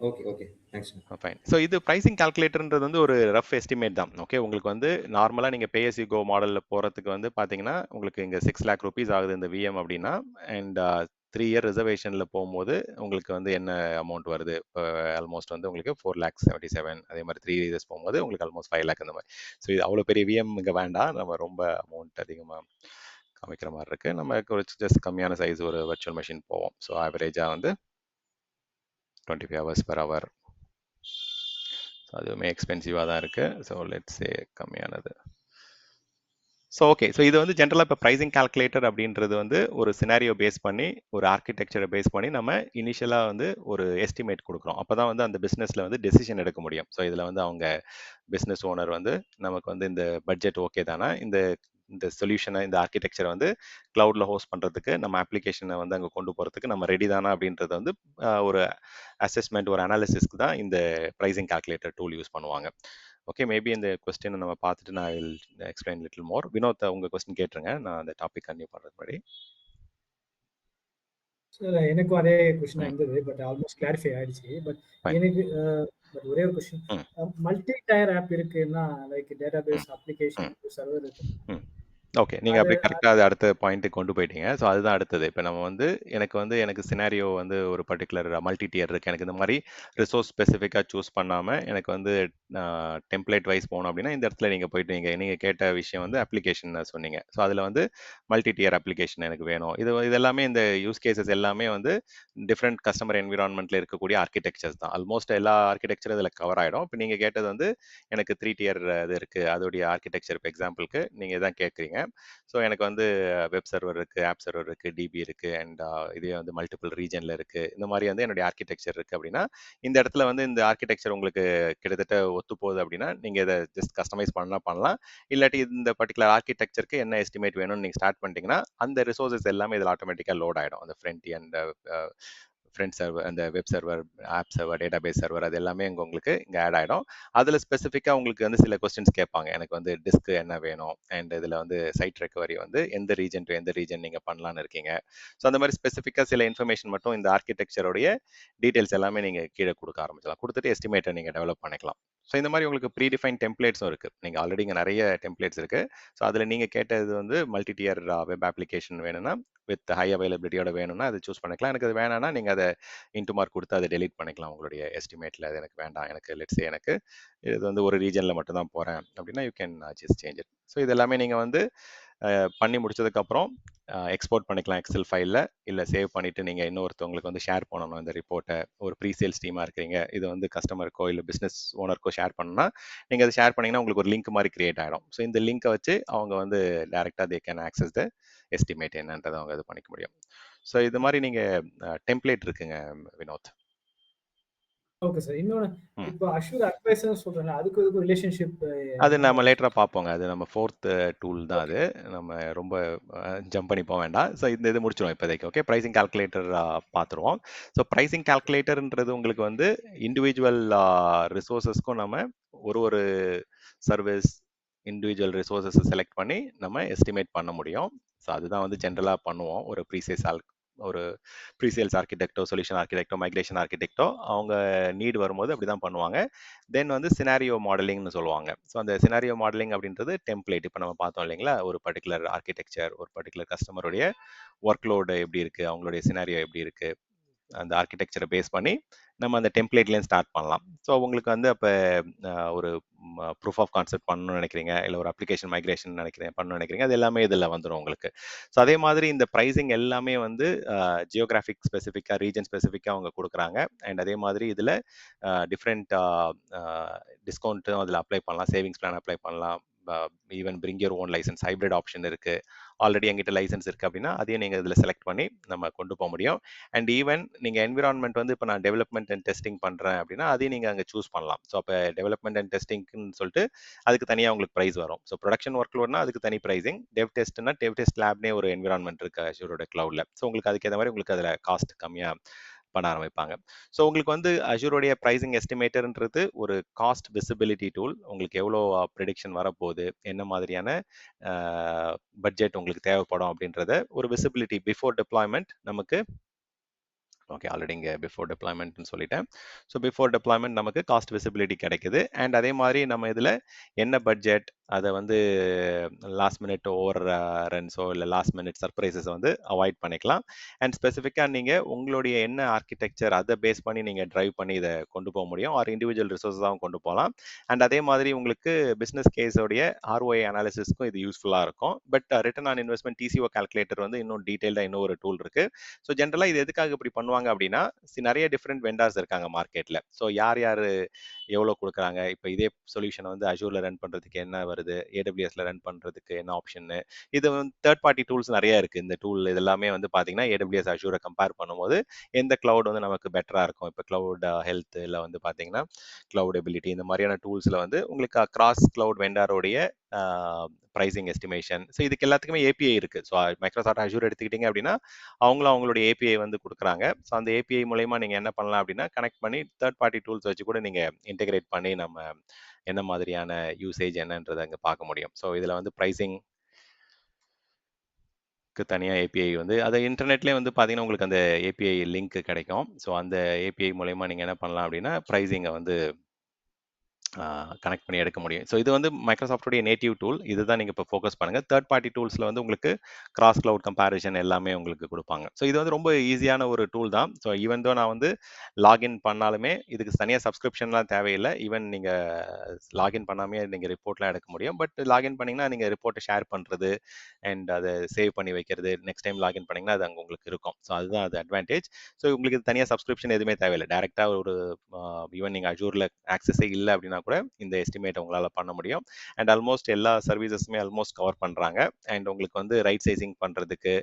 okay okay thanks. Fine. So இது ப்ரைசிங் கால்குலேட்டர்ன்றது வந்து ஒரு ரஃப் எஸ்டிமேட் தான். ஓகே, உங்களுக்கு வந்து நார்மலாக நீங்கள் பே as you go மாடலில் போகிறதுக்கு வந்து பார்த்தீங்கன்னா உங்களுக்கு இங்கே 6 lakh rupees ஆகுது இந்த விஎம் அப்படின்னா, அண்ட் 3 year ரிசர்வேஷனில் போகும்போது உங்களுக்கு வந்து என்ன அமௌண்ட் வருது, இப்போ ஆல்மோஸ்ட் வந்து உங்களுக்கு 4,77,000, அதே மாதிரி 3 years போகும்போது உங்களுக்கு ஆல்மோஸ்ட் 5 lakh இந்த மாதிரி. ஸோ இது அவ்வளோ பெரிய விஎம் இங்கே வேண்டாம், நம்ம ரொம்ப அமௌண்ட் அதிகமாக காமிக்கிற மாதிரி இருக்குது. நம்ம ஒரு ஜஸ்ட் கம்மியான சைஸ் ஒரு வர்ச்சுவல் மெஷின் போவோம். ஸோ ஆவரேஜாக வந்து 25 hours per hour. ஸோ அதுவுமே எக்ஸ்பென்சிவாக தான் இருக்குது. ஸோ லெட்ஸே கம்மியானது. ஸோ ஓகே, ஸோ இது வந்து ஜென்ரலாக இப்போ ப்ரைசிங் கால்குலேட்டர் அப்படின்றது வந்து ஒரு சினாரியோ பேஸ் பண்ணி ஒரு ஆர்கிடெக்சரை பேஸ் பண்ணி நம்ம இனிஷியலாக வந்து ஒரு எஸ்டிமேட் கொடுக்குறோம். அப்போ தான் வந்து அந்த பிஸ்னஸில் வந்து டெசிஷன் எடுக்க முடியும். ஸோ இதில் வந்து அவங்க பிஸ்னஸ் ஓனர் வந்து நமக்கு வந்து இந்த பட்ஜெட் ஓகே தானா, இந்த சொல்யூஷனை இந்த ஆர்கிடெக்சரை வந்து க்ளவுடில் ஹோஸ்ட் பண்ணுறதுக்கு நம்ம அப்ளிகேஷனை வந்து அங்கே கொண்டு போகிறதுக்கு நம்ம ரெடி தானா அப்படின்றது வந்து ஒரு அசஸ்மெண்ட் ஒரு அனாலிசிஸ்க்கு தான் இந்த ப்ரைசிங் கால்குலேட்டர் டூல் யூஸ் பண்ணுவாங்க. ஓகே, மேபி இந்த கொஸ்டினை நம்ம பார்த்துட்டு நான் will explain little more. Vinod உங்கள் கொஸ்டின் கேட்டுருங்க, நான் அந்த டாபிக் கன்டினியூ பண்ணுறது முன்னாடி. சார் எனக்கும் அதே கொஸ்டின் இருந்தது, பட் ஆல்மோஸ்ட் கிளாரிஃபை ஆயிடுச்சு. பட் எனக்கு ஒரே ஒரு கொஸ்டின், மல்டி டயர் ஆப் இருக்குன்னா லைக் டேட்டாபேஸ் அப்ளிகேஷன் சர்வர் இருக்கு, ஓகே. நீங்க அப்படியே கரெக்ட்டா அது அடுத்த பாயிண்ட்டுக்கு கொண்டு போயிட்டீங்க. ஸோ அதுதான் அடுத்தது. இப்ப நம்ம வந்து எனக்கு சினாரியோ வந்து ஒரு பர்ட்டிகுலர் மல்டி டியர் இருக்கு. எனக்கு இந்த மாரி ரிசோர்ஸ் ஸ்பெசிஃபிக்கா சூஸ் பண்ணாம, எனக்கு வந்து டெம்ப்ளேட் வைஸ் போணும் அப்படின்னா, இந்த இடத்துல நீங்க போயிட்டு நீங்க நீங்க கேட்ட விஷயம் வந்து அப்ளிகேஷன் சொன்னீங்க. ஸோ அதுல வந்து மல்டி டியர் அப்ளிகேஷன் எனக்கு வேணும். இது எல்லாமே இந்த யூஸ் கேஸஸ் எல்லாமே வந்து டிஃபரெண்ட் கஸ்டமர் என்விரான்மென்ட்ல இருக்கக்கூடிய ஆர்க்கிடெக்சர்ஸ் தான். ஆல்மோஸ்ட் எல்லா ஆர்க்கிடெக்சரும் இதுல கவர் ஆயிடும். இப்ப நீங்க கேட்டது வந்து எனக்கு 3 டியர் இது இருக்கு. அதோடைய ஆர்க்கிடெக்சர் இப்ப எக்ஸாம்பிள்க்கு நீங்க இதான் கேட்கிறீங்க. ஸோ எனக்கு வந்து வெப் சர்வர் இருக்கு, ஆப் சர்வர் இருக்கு, டிபி இருக்கு அண்ட் இதே வந்து மல்டிபிள் ரீஜன்ல இருக்கு. இந்த மாதிரி வந்து என்னுடைய ஆர்க்கிடெக்சர் இருக்கு அப்படின்னா, இந்த இடத்துல வந்து இந்த ஆர்க்கிடெக்சர் உங்களுக்கு கிட்டத்தட்ட ஒத்து போகுது அப்படின்னா, நீங்க இதை ஜஸ்ட் கஸ்டமைஸ் பண்ணலாம். இல்லாட்டி இந்த பர்டிகுலர் ஆர்க்கிடெக்சருக்கு என்ன எஸ்டிமேட் வேணும்னு நீங்க ஸ்டார்ட் பண்ணிட்டீங்கன்னா, அந்த ரிசோர்சஸ் எல்லாமே இதில் ஆட்டோமேட்டிக்காக லோட் ஆயிடும். அந்த ஃப்ரண்ட் அண்ட் ஃப்ரண்ட் சர்வர், அந்த web server, app server, database server, அது எல்லாமே உங்களுக்கு இங்கே ஆட் ஆகிடும். அதில் ஸ்பெசிஃபிக்காக உங்களுக்கு வந்து சில கொஸ்டின்ஸ் கேட்பாங்க. எனக்கு வந்து டிஸ்க் என்ன வேணும் அண்ட் இதில் வந்து சைட் ரெக்கவரி வந்து எந்த ரீஜன் டு எந்த ரீஜன் நீங்கள் பண்ணலான்னு இருக்கீங்க. ஸோ அந்த மாதிரி ஸ்பெசிஃபிக்காக சில இன்ஃபர்மேஷன் மட்டும் இந்த ஆர்க்கிடெக்சருடைய டீட்டெயில்ஸ் எல்லாமே நீங்கள் கீழே கொடுக்க ஆரம்பிச்சலாம். கொடுத்துட்டு எஸ்டிமேட்டை நீங்கள் டெவலப் பண்ணிக்கலாம். ஸோ இந்த மாதிரி உங்களுக்கு ப்ரீடிஃபைன் டெம்ப்ளேட்ஸும் இருக்குது. நீங்கள் ஆல்ரெடி இங்கே நிறைய டெம்ப்ளேட்ஸ் இருக்குது. ஸோ அதில் நீங்கள் கேட்டது வந்து மல்டி டியர் வெப் அப்ளிகேஷன் வேணும்னா வித் ஹை அவைலபிலிட்டியோட வேணும்னா அதை சூஸ் பண்ணிக்கலாம். எனக்கு அது வேணாம்னா நீங்கள் அதை இன்டு மார்க் கொடுத்து அதை டெலீட் பண்ணிக்கலாம் உங்களுடைய எஸ்டிமேட்டில். அது எனக்கு வேண்டாம், எனக்கு லெட்ஸே எனக்கு இது வந்து ஒரு ரீஜனில் மட்டும் தான் போகிறேன் அப்படின்னா you can just change it. So இது எல்லாமே நீங்கள் வந்து பண்ணி முடிச்சதுக்கப்புறம் எக்ஸ்போர்ட் பண்ணிக்கலாம் எக்ஸல் ஃபைலில், இல்லை சேவ் பண்ணிவிட்டு நீங்கள் இன்னொருத்தவங்களுக்கு வந்து ஷேர் பண்ணணும் இந்த ரிப்போர்ட்டை. ஒரு ப்ரீ சேல்ஸ் டீமாக இருக்கிறீங்க, இது வந்து கஸ்டமருக்கோ இல்லை பிஸ்னஸ் ஓனருக்கோ ஷேர் பண்ணணும்னா நீங்கள் அதை ஷேர் பண்ணிங்கன்னா உங்களுக்கு ஒரு லிங்க் மாதிரி கிரியேட் ஆகிடும். ஸோ இந்த லிங்க்கை வச்சு அவங்க வந்து டேரெக்டாக they can access the estimate என்னன்றதை அவங்க இது பண்ணிக்க முடியும். ஸோ இது மாதிரி நீங்கள் டெம்ப்ளேட் இருக்குங்க வினோத். Okay sir. இன்னொன்று, இப்போ அஷ்யூர் அட்வைசர் சொல்றேன், அதுக்கு ரிலேஷன்ஷிப் அது நம்ம லேட்டரா பார்ப்போங்க. அது நம்ம 4th டூல் தான் அது. நம்ம ரொம்ப ஜம்ப் பண்ணி போக வேண்டாம். ஸோ இந்த இது முடிச்சிடும் இப்போதைக்கு. ஓகே, ப்ரைசிங் கால்குலேட்டர் பார்த்துருவோம். ஸோ ப்ரைசிங் கால்குலேட்டர்ன்றது உங்களுக்கு வந்து இண்டிவிஜுவல் ரிசோர்ஸஸ்க்கும் நம்ம ஒரு சர்வீஸ் இண்டிவிஜுவல் ரிசோர்ஸஸ் செலக்ட் பண்ணி நம்ம எஸ்டிமேட் பண்ண முடியும். ஸோ அதுதான் வந்து ஜென்ரலாக பண்ணுவோம். ஒரு ப்ரீசேல்ஸ் ஆர்கிடெக்டோ, சொல்யூஷன் ஆர்கிடெக்டோ, மைக்ரேஷன் ஆர்கிடெக்டோ அவங்க நீட் வரும்போது அப்படி தான் பண்ணுவாங்க. தென் வந்து சினாரியோ மாடலிங்னு சொல்லுவாங்க. ஸோ அந்த சினாரியோ மாடலிங் அப்படின்றது டெம்ப்ளேட். இப்போ நம்ம பார்த்தோம் இல்லைங்களா, ஒரு பர்டிகுலர் ஆர்கிடெக்சர், ஒரு பர்டிகுலர் கஸ்டமருடைய ஒர்க் லோடு எப்படி இருக்குது, அவங்களுடைய சினாரியோ எப்படி இருக்குது, அந்த ஆர்கிடெக்சரை பேஸ் பண்ணி நம்ம அந்த டெம்ப்ளேட்லேயும் ஸ்டார்ட் பண்ணலாம். ஸோ உங்களுக்கு வந்து அப்போ ஒரு ப்ரூஃப் ஆஃப் கான்செப்ட் பண்ணணும்னு நினைக்கிறீங்க, இல்லை ஒரு அப்ளிகேஷன் மைக்ரேஷன் பண்ணணும்னு நினைக்கிறீங்க, அது எல்லாமே இதில் வந்துடும் உங்களுக்கு. ஸோ அதே மாதிரி இந்த ப்ரைஸிங் எல்லாமே வந்து ஜியோகிராஃபிக் ஸ்பெசிஃபிக்காக, ரீஜன் ஸ்பெசிஃபிக்காக அவங்க கொடுக்குறாங்க. அண்ட் அதே மாதிரி இதில் டிஃப்ரெண்ட் டிஸ்கவுண்ட்டும் அதில் அப்ளை பண்ணலாம், சேவிங்ஸ் பிளான் அப்ளை பண்ணலாம், even bring your own licence, hybrid option இருக்குது. ஆல்ரெடி எங்கிட்ட லைசன்ஸ் இருக்குது அப்படின்னா அதையும் நீங்கள் இதில் செலக்ட் பண்ணி நம்ம கொண்டு போக முடியும். அண்ட் ஈவன் நீங்கள் என்விரான்மெண்ட் வந்து இப்போ நான் டெவலப்மெண்ட் அண்ட் டெஸ்டிங் பண்ணுறேன் அப்படின்னா அதையும் நீங்கள் அங்கே சூஸ் பண்ணலாம். ஸோ அப்போ டெவலப்மெண்ட் அண்ட் டெஸ்டிங்னு சொல்லிட்டு அதுக்கு தனியாக உங்களுக்கு ப்ரைஸ் வரும். ஸோ ப்ரொடக்ஷன் ஒர்க் லோட்னா அதுக்கு தனி ப்ரைஸிங், டெவ் டெஸ்ட்னா டெவ் டெஸ்ட் லேப்னே ஒரு என்விரான்மெண்ட் இருக்குது அஷூரோட க்ளவுடில். ஸோ உங்களுக்கு அதுக்கேற்ற மாதிரி உங்களுக்கு அதில் காஸ்ட் கம்மியாக பண்ண ஆரம்பிப்பாங்க. ஸோ உங்களுக்கு வந்து அஷூரோடைய ப்ரைசிங் எஸ்டிமேட்டர்ன்றது ஒரு காஸ்ட் விசிபிலிட்டி டூல். உங்களுக்கு எவ்வளோ ப்ரெடிக்ஷன் வரப்போகுது, என்ன மாதிரியான பட்ஜெட் உங்களுக்கு தேவைப்படும் அப்படின்றத ஒரு விசிபிலிட்டி பிஃபோர் டிப்ளாய்மெண்ட் நமக்கு. ஓகே, ஆல்ரெடி இங்கே பிஃபோர் டிப்ளாய்மெண்ட்னு சொல்லிட்டேன். ஸோ பிஃபோர் டிப்ளாய்மெண்ட் நமக்கு காஸ்ட் விசிபிலிட்டி கிடைக்குது. அண்ட் அதே மாதிரி நம்ம இதில் என்ன பட்ஜெட், அதை வந்து லாஸ்ட் மினிட் ஓவர் ரன்ஸோ இல்லை லாஸ்ட் மினிட் சர்ப்ரைசஸை வந்து அவாய்ட் பண்ணிக்கலாம். அண்ட் ஸ்பெசிஃபிக்காக நீங்கள் உங்களுடைய என்ன ஆர்கிடெக்சர் அதை பேஸ் பண்ணி நீங்கள் ட்ரைவ் பண்ணி இதை கொண்டு போக முடியும். ஆர் இண்டிவிஜுவல் ரிசோர்ஸாகவும் கொண்டு போகலாம். அண்ட் அதே மாதிரி உங்களுக்கு பிஸ்னஸ் கேஸோடைய ROI அனாலிசிஸ்க்கும் இது யூஸ்ஃபுல்லாக இருக்கும். But return on investment TCO calculator வந்து இன்னும் டீட்டெயில்டாக இன்னொரு டூல் இருக்குது. ஸோ ஜென்ரலாக இது எதுக்காக இப்படி பண்ணுவாங்க அப்படின்னா, நிறைய டிஃப்ரெண்ட் வெண்டார்ஸ் இருக்காங்க மார்க்கெட்டில். ஸோ யார் எவ்வளோ கொடுக்குறாங்க, இப்போ இதே சொல்யூஷனை வந்து அஷூரில் ரன் பண்ணுறதுக்கு என்ன வருது, AWSல ரன் பண்ணுறதுக்கு என்ன ஆப்ஷன்னு, இது வந்து தேர்ட் பார்ட்டி டூல்ஸ் நிறைய இருக்குது. இந்த டூல் இதெல்லாமே வந்து பார்த்தீங்கன்னா AWS அஷூரை கம்பேர் பண்ணும்போது எந்த கிளவுட் வந்து நமக்கு பெட்டராக இருக்கும், இப்போ கிளவுட் ஹெல்த் இல்லை வந்து பார்த்தீங்கன்னா கிளவுட் எபிலிட்டி, இந்த மாதிரியான டூல்ஸில் வந்து உங்களுக்கு கிராஸ் கிளவுட் வெண்டாரோடைய ப்ரைசிங் எஸ்டிமேஷன். ஸோ இதுக்கு எல்லாத்துக்குமே API இருக்குது. ஸோ மைக்ரோசாஃப்ட் அஷூர் எடுத்துக்கிட்டிங்க அப்படின்னா அவங்களுடைய API வந்து கொடுக்குறாங்க. ஸோ அந்த API மூலயமா நீங்கள் என்ன பண்ணலாம் அப்படின்னா கனெக்ட் பண்ணி தேர்ட் பார்ட்டி டூல்ஸ் வச்சு கூட நீங்கள் இன்டெகிரேட் பண்ணி நம்ம என்ன மாதிரியான யூசேஜ் என்னன்றதை அங்கே பார்க்க முடியும். ஸோ இதில் வந்து ப்ரைசிங் தனியாக API வந்து அதை இன்டர்நெட்லேயே வந்து பார்த்தீங்கன்னா உங்களுக்கு அந்த API லிங்க் கிடைக்கும். ஸோ அந்த API மூலயமா நீங்கள் என்ன பண்ணலாம் அப்படின்னா ப்ரைஸிங்கை வந்து கனெக்ட் பண்ணி எடுக்க முடியும். ஸோ இது வந்து மைக்ரோசாஃப்டோடைய நேட்டிவ் டூல். இதுதான் நீங்கள் இப்போ ஃபோக்கஸ் பண்ணுங்கள். தேர்ட் பார்ட்டி டூல்ஸில் வந்து உங்களுக்கு கிராஸ் கிளவுட் கம்பேரிஷன் எல்லாமே உங்களுக்கு கொடுப்பாங்க. ஸோ இது வந்து ரொம்ப ஈஸியான ஒரு டூல் தான். ஸோ ஈவன் தோ நான் வந்து லாகின் பண்ணாலுமே இதுக்கு தனியாக சப்ஸ்கிரிப்ஷன்லாம் தேவையில்லை. ஈவன் நீங்கள் லாகின் பண்ணாமே நீங்கள் ரிப்போர்ட்லாம் எடுக்க முடியும். பட் லாகின் பண்ணிங்கன்னா நீங்கள் ரிப்போர்ட்டை ஷேர் பண்ணுறது அண்ட் அதை சேவ் பண்ணி வைக்கிறது, நெக்ஸ்ட் டைம் லாகின் பண்ணிங்கன்னா அது அங்கே உங்களுக்கு இருக்கும். ஸோ அதுதான் அது அட்வான்டேஜ். ஸோ உங்களுக்கு இது தனியாக சப்ஸ்கிரிப்ஷன் எதுவுமே தேவையில்லை. டேரெக்டாக ஒரு ஈவன் நீங்கள் அஜூரில் ஆக்சஸே இல்லை அப்படின்னா கூட இந்த எஸ்டிமேட் உங்களால் பண்ண முடியும். அண்ட் ஆல்மோஸ்ட் எல்லா சர்வீசஸுமே ஆல்மோஸ்ட் கவர் பண்ணுறாங்க. அண்ட் உங்களுக்கு வந்து ரைட் சைசிங் பண்ணுறதுக்கு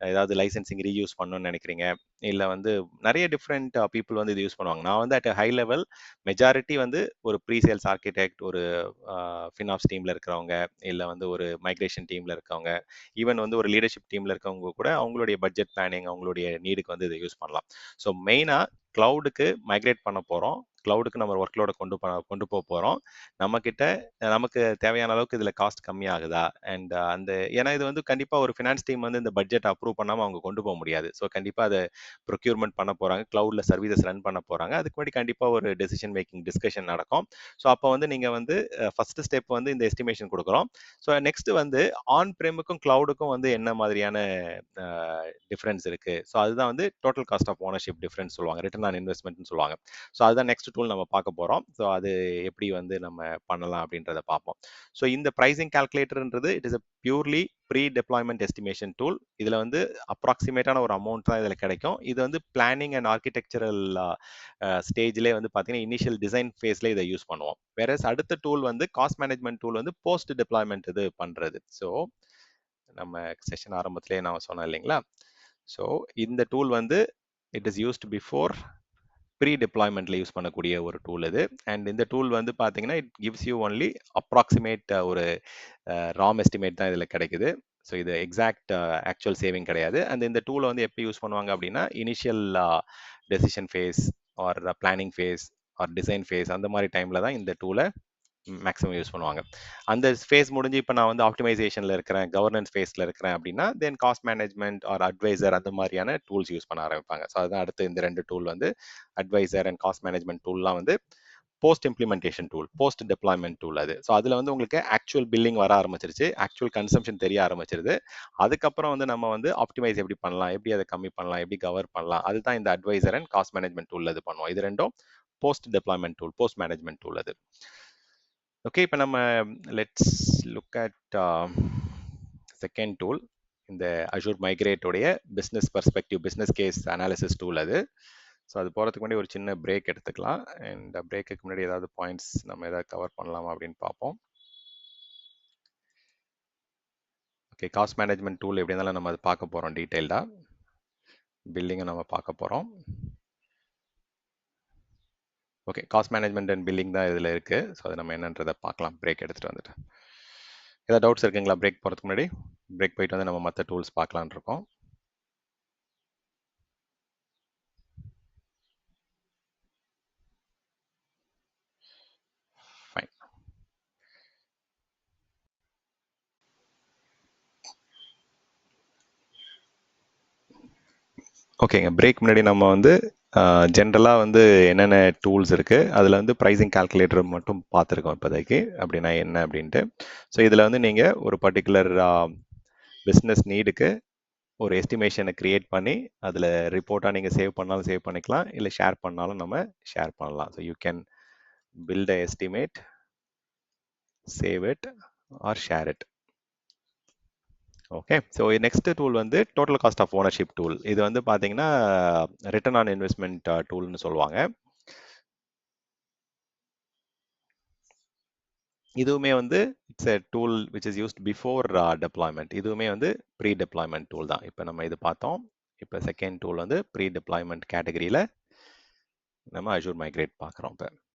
ஏதாவது லைசன்சிங் ரீயூஸ் பண்ணணும்னு நினைக்கிறீங்க, இல்லை வந்து நிறைய டிஃப்ரெண்ட் பீப்புள் வந்து இது யூஸ் பண்ணுவாங்க. நான் வந்து அட் ஹை லெவல் மெஜாரிட்டி வந்து ஒரு ப்ரீ சேல்ஸ் ஆர்கிடெக்ட், ஒரு ஃபினாப்ஸ் டீமில் இருக்கிறவங்க, இல்லை வந்து ஒரு மைக்ரேஷன் டீமில் இருக்கவங்க, ஈவன் வந்து ஒரு லீடர்ஷிப் டீமில் இருக்கவங்க கூட அவங்களுடைய பட்ஜெட் பிளானிங், அவங்களுடைய நீடுக்கு வந்து இதை யூஸ் பண்ணலாம். ஸோ மெயினாக கிளவுடுக்கு மைக்ரேட் பண்ண போகிறோம். கிளவுடுக்கு நம்ம ஒர்க்லோட கொண்டு போக போகிறோம். நமக்கு தேவையான அளவுக்கு இதில் காஸ்ட் கம்மியாகுதா அண்ட் அந்த ஏன்னா இது வந்து கண்டிப்பாக ஒரு ஃபினான்ஸ் டீம் வந்து இந்த பட்ஜெட் அப்ரூவ் பண்ணாமல் அவங்க கொண்டு போக முடியாது. ஸோ கண்டிப்பாக அதை ப்ரொக்யூர்மெண்ட் பண்ண போகிறாங்க, கிளவுடில் சர்வீசஸ் ரன் பண்ண போகிறாங்க. அதுக்கு முன்னாடி கண்டிப்பாக ஒரு டெசிஷன் மேக்கிங் டிஸ்கஷன் நடக்கும். ஸோ அப்போ வந்து நீங்கள் வந்து ஃபர்ஸ்ட் ஸ்டெப் வந்து இந்த எஸ்டிமேஷன் கொடுக்குறோம். ஸோ நெக்ஸ்ட் வந்து ஆன் பிரேமுக்கும் கிளவுடுக்கும் வந்து என்ன மாதிரியான டிஃப்ரென்ஸ் இருக்கு. ஸோ அதுதான் வந்து total cost of ownership difference சொல்லுவாங்க, ரிட்டர்ன் ஆன் இன்வெஸ்ட்மெண்ட்னு சொல்லுவாங்க. ஸோ அதுதான் நெக்ஸ்ட் டூல் நம்ம பார்க்க போகிறோம். ஸோ அது எப்படி வந்து நம்ம பண்ணலாம் அப்படின்றத பார்ப்போம். ஸோ இந்த ப்ரைசிங் கால்குலேட்டர்ன்றது it is a purely pre deployment estimation tool. இதில் வந்து அப்ராக்சிமேட்டான ஒரு அமௌண்ட் தான் இதில் கிடைக்கும். இது வந்து பிளானிங் அண்ட் ஆர்கிடெக்சரல் ஸ்டேஜ்லேயே வந்து பார்த்தீங்கன்னா இனிஷியல் டிசைன் ஃபேஸில் இதை யூஸ் பண்ணுவோம். வேற அடுத்த டூல் வந்து காஸ்ட் மேனேஜ்மெண்ட் டூல் வந்து போஸ்ட் டெப்ளாய்மெண்ட் இது பண்ணுறது. ஸோ நம்ம செஷன் ஆரம்பத்திலே நான் சொன்னேன் இல்லைங்களா. ஸோ இந்த டூல் வந்து it is used before pre டிப்ளாய்மெண்ட்ல யூஸ் பண்ணக்கூடிய ஒரு டூல் இது. அண்ட் இந்த டூல் வந்து பார்த்தீங்கன்னா it gives you only approximate ஒரு ராம் எஸ்டிமேட் தான் இதில் கிடைக்குது. ஸோ இது எக்ஸாக்ட் ஆக்சுவல் சேவிங் கிடையாது. அண்ட் இந்த டூலை வந்து எப்படி யூஸ் பண்ணுவாங்க அப்படின்னா initial decision phase or planning phase or design phase அந்த மாதிரி டைமில் தான் இந்த டூலை மேக்ஸிமம் யூஸ் பண்ணுவாங்க. அந்த ஃபேஸ் முடிஞ்சு இப்போ நான் வந்து ஆப்டிமைசேஷனில் இருக்கிறேன், கவர்னன்ஸ் ஃபேஸில் இருக்கிறேன் அப்படின்னா தென் காஸ்ட் மேனேஜ்மெண்ட் ஆர் அட்வைசர் அந்த மாதிரியான டூல்ஸ் யூஸ் பண்ண ஆரம்பிப்பாங்க. ஸோ அதுதான் அடுத்து இந்த ரெண்டு டூல் வந்து அட்வைசர் அண்ட் காஸ்ட் மேனேஜ்மெண்ட் டூல்லாம் வந்து post implementation tool, post deployment tool அது. ஸோ அதில் வந்து உங்களுக்கு ஆக்சுவல் பில்லிங் வர ஆரம்பிச்சிருச்சு, ஆக்சுவல் கன்சம்ஷன் தெரிய ஆரம்பிச்சிருது. அதுக்கப்புறம் வந்து நம்ம வந்து ஆப்டிமைஸ் எப்படி பண்ணலாம், எப்படி அதை கம்மி பண்ணலாம், எப்படி கவர் பண்ணலாம், அதுதான் இந்த advisor and cost management tool இது பண்ணுவோம். இது ரெண்டும் post deployment tool, post management tool அது. ஓகே, இப்போ நம்ம let's look at second tool, இந்த அஷூர் மைக்ரேட்டோடைய business perspective, business case analysis tool அது. ஸோ அது போகிறதுக்கு முன்னாடி ஒரு சின்ன பிரேக் எடுத்துக்கலாம். அண்ட் பிரேக்குக்கு முன்னாடி ஏதாவது பாயிண்ட்ஸ் நம்ம ஏதாவது கவர் பண்ணலாமா அப்படின்னு பார்ப்போம். ஓகே, காஸ்ட் மேனேஜ்மெண்ட் டூல் எப்படி இருந்தாலும் நம்ம அது பார்க்க போகிறோம் டீட்டெயில்டாக. பில்லிங்கை நம்ம பார்க்க போகிறோம். Okay, cost management and billing தான் இதில் இருக்குது. ஸோ அது நம்ம என்னன்றதை பார்க்கலாம் பிரேக் எடுத்துகிட்டு வந்துட்டு. ஏதாவது டவுட்ஸ் இருக்குங்களா பிரேக் போகிறதுக்கு முன்னாடி? பிரேக் போயிட்டு வந்து நம்ம மற்ற டூல்ஸ் பார்க்கலான் இருக்கோம். ஃபைன். ஓகேங்க, பிரேக் முன்னாடி நம்ம வந்து ஜென்ரலாக வந்து என்னென்ன டூல்ஸ் இருக்குது அதில் வந்து ப்ரைஸிங் கால்குலேட்டர் மட்டும் பார்த்துருக்கோம் இப்போதைக்கு, அப்படின்னா என்ன அப்படின்ட்டு. ஸோ இதில் வந்து நீங்கள் ஒரு பர்டிகுலர் பிஸ்னஸ் நீடுக்கு ஒரு எஸ்டிமேஷனை க்ரியேட் பண்ணி அதில் ரிப்போர்ட்டாக நீங்கள் சேவ் பண்ணாலும் சேவ் பண்ணிக்கலாம், இல்லை ஷேர் பண்ணாலும் நம்ம ஷேர் பண்ணலாம். So you can build a estimate, save it or share it. Okay, so next tool வந்து total cost of ownership tool. இது வந்து பார்த்தீங்கன்னா ரிட்டர்ன் ஆன் இன்வெஸ்ட்மெண்ட் டூல்னு சொல்லுவாங்க. இதுவுமே வந்து it's a tool which is used before deployment. இதுவுமே வந்து pre deployment tool தான். இப்போ நம்ம இது பார்த்தோம். இப்போ செகண்ட் டூல் வந்து ப்ரீ டெப்ளாய்மெண்ட் கேட்டகரியில் நம்ம அஷூர் மைக்ரேட் பார்க்குறோம். இப்போ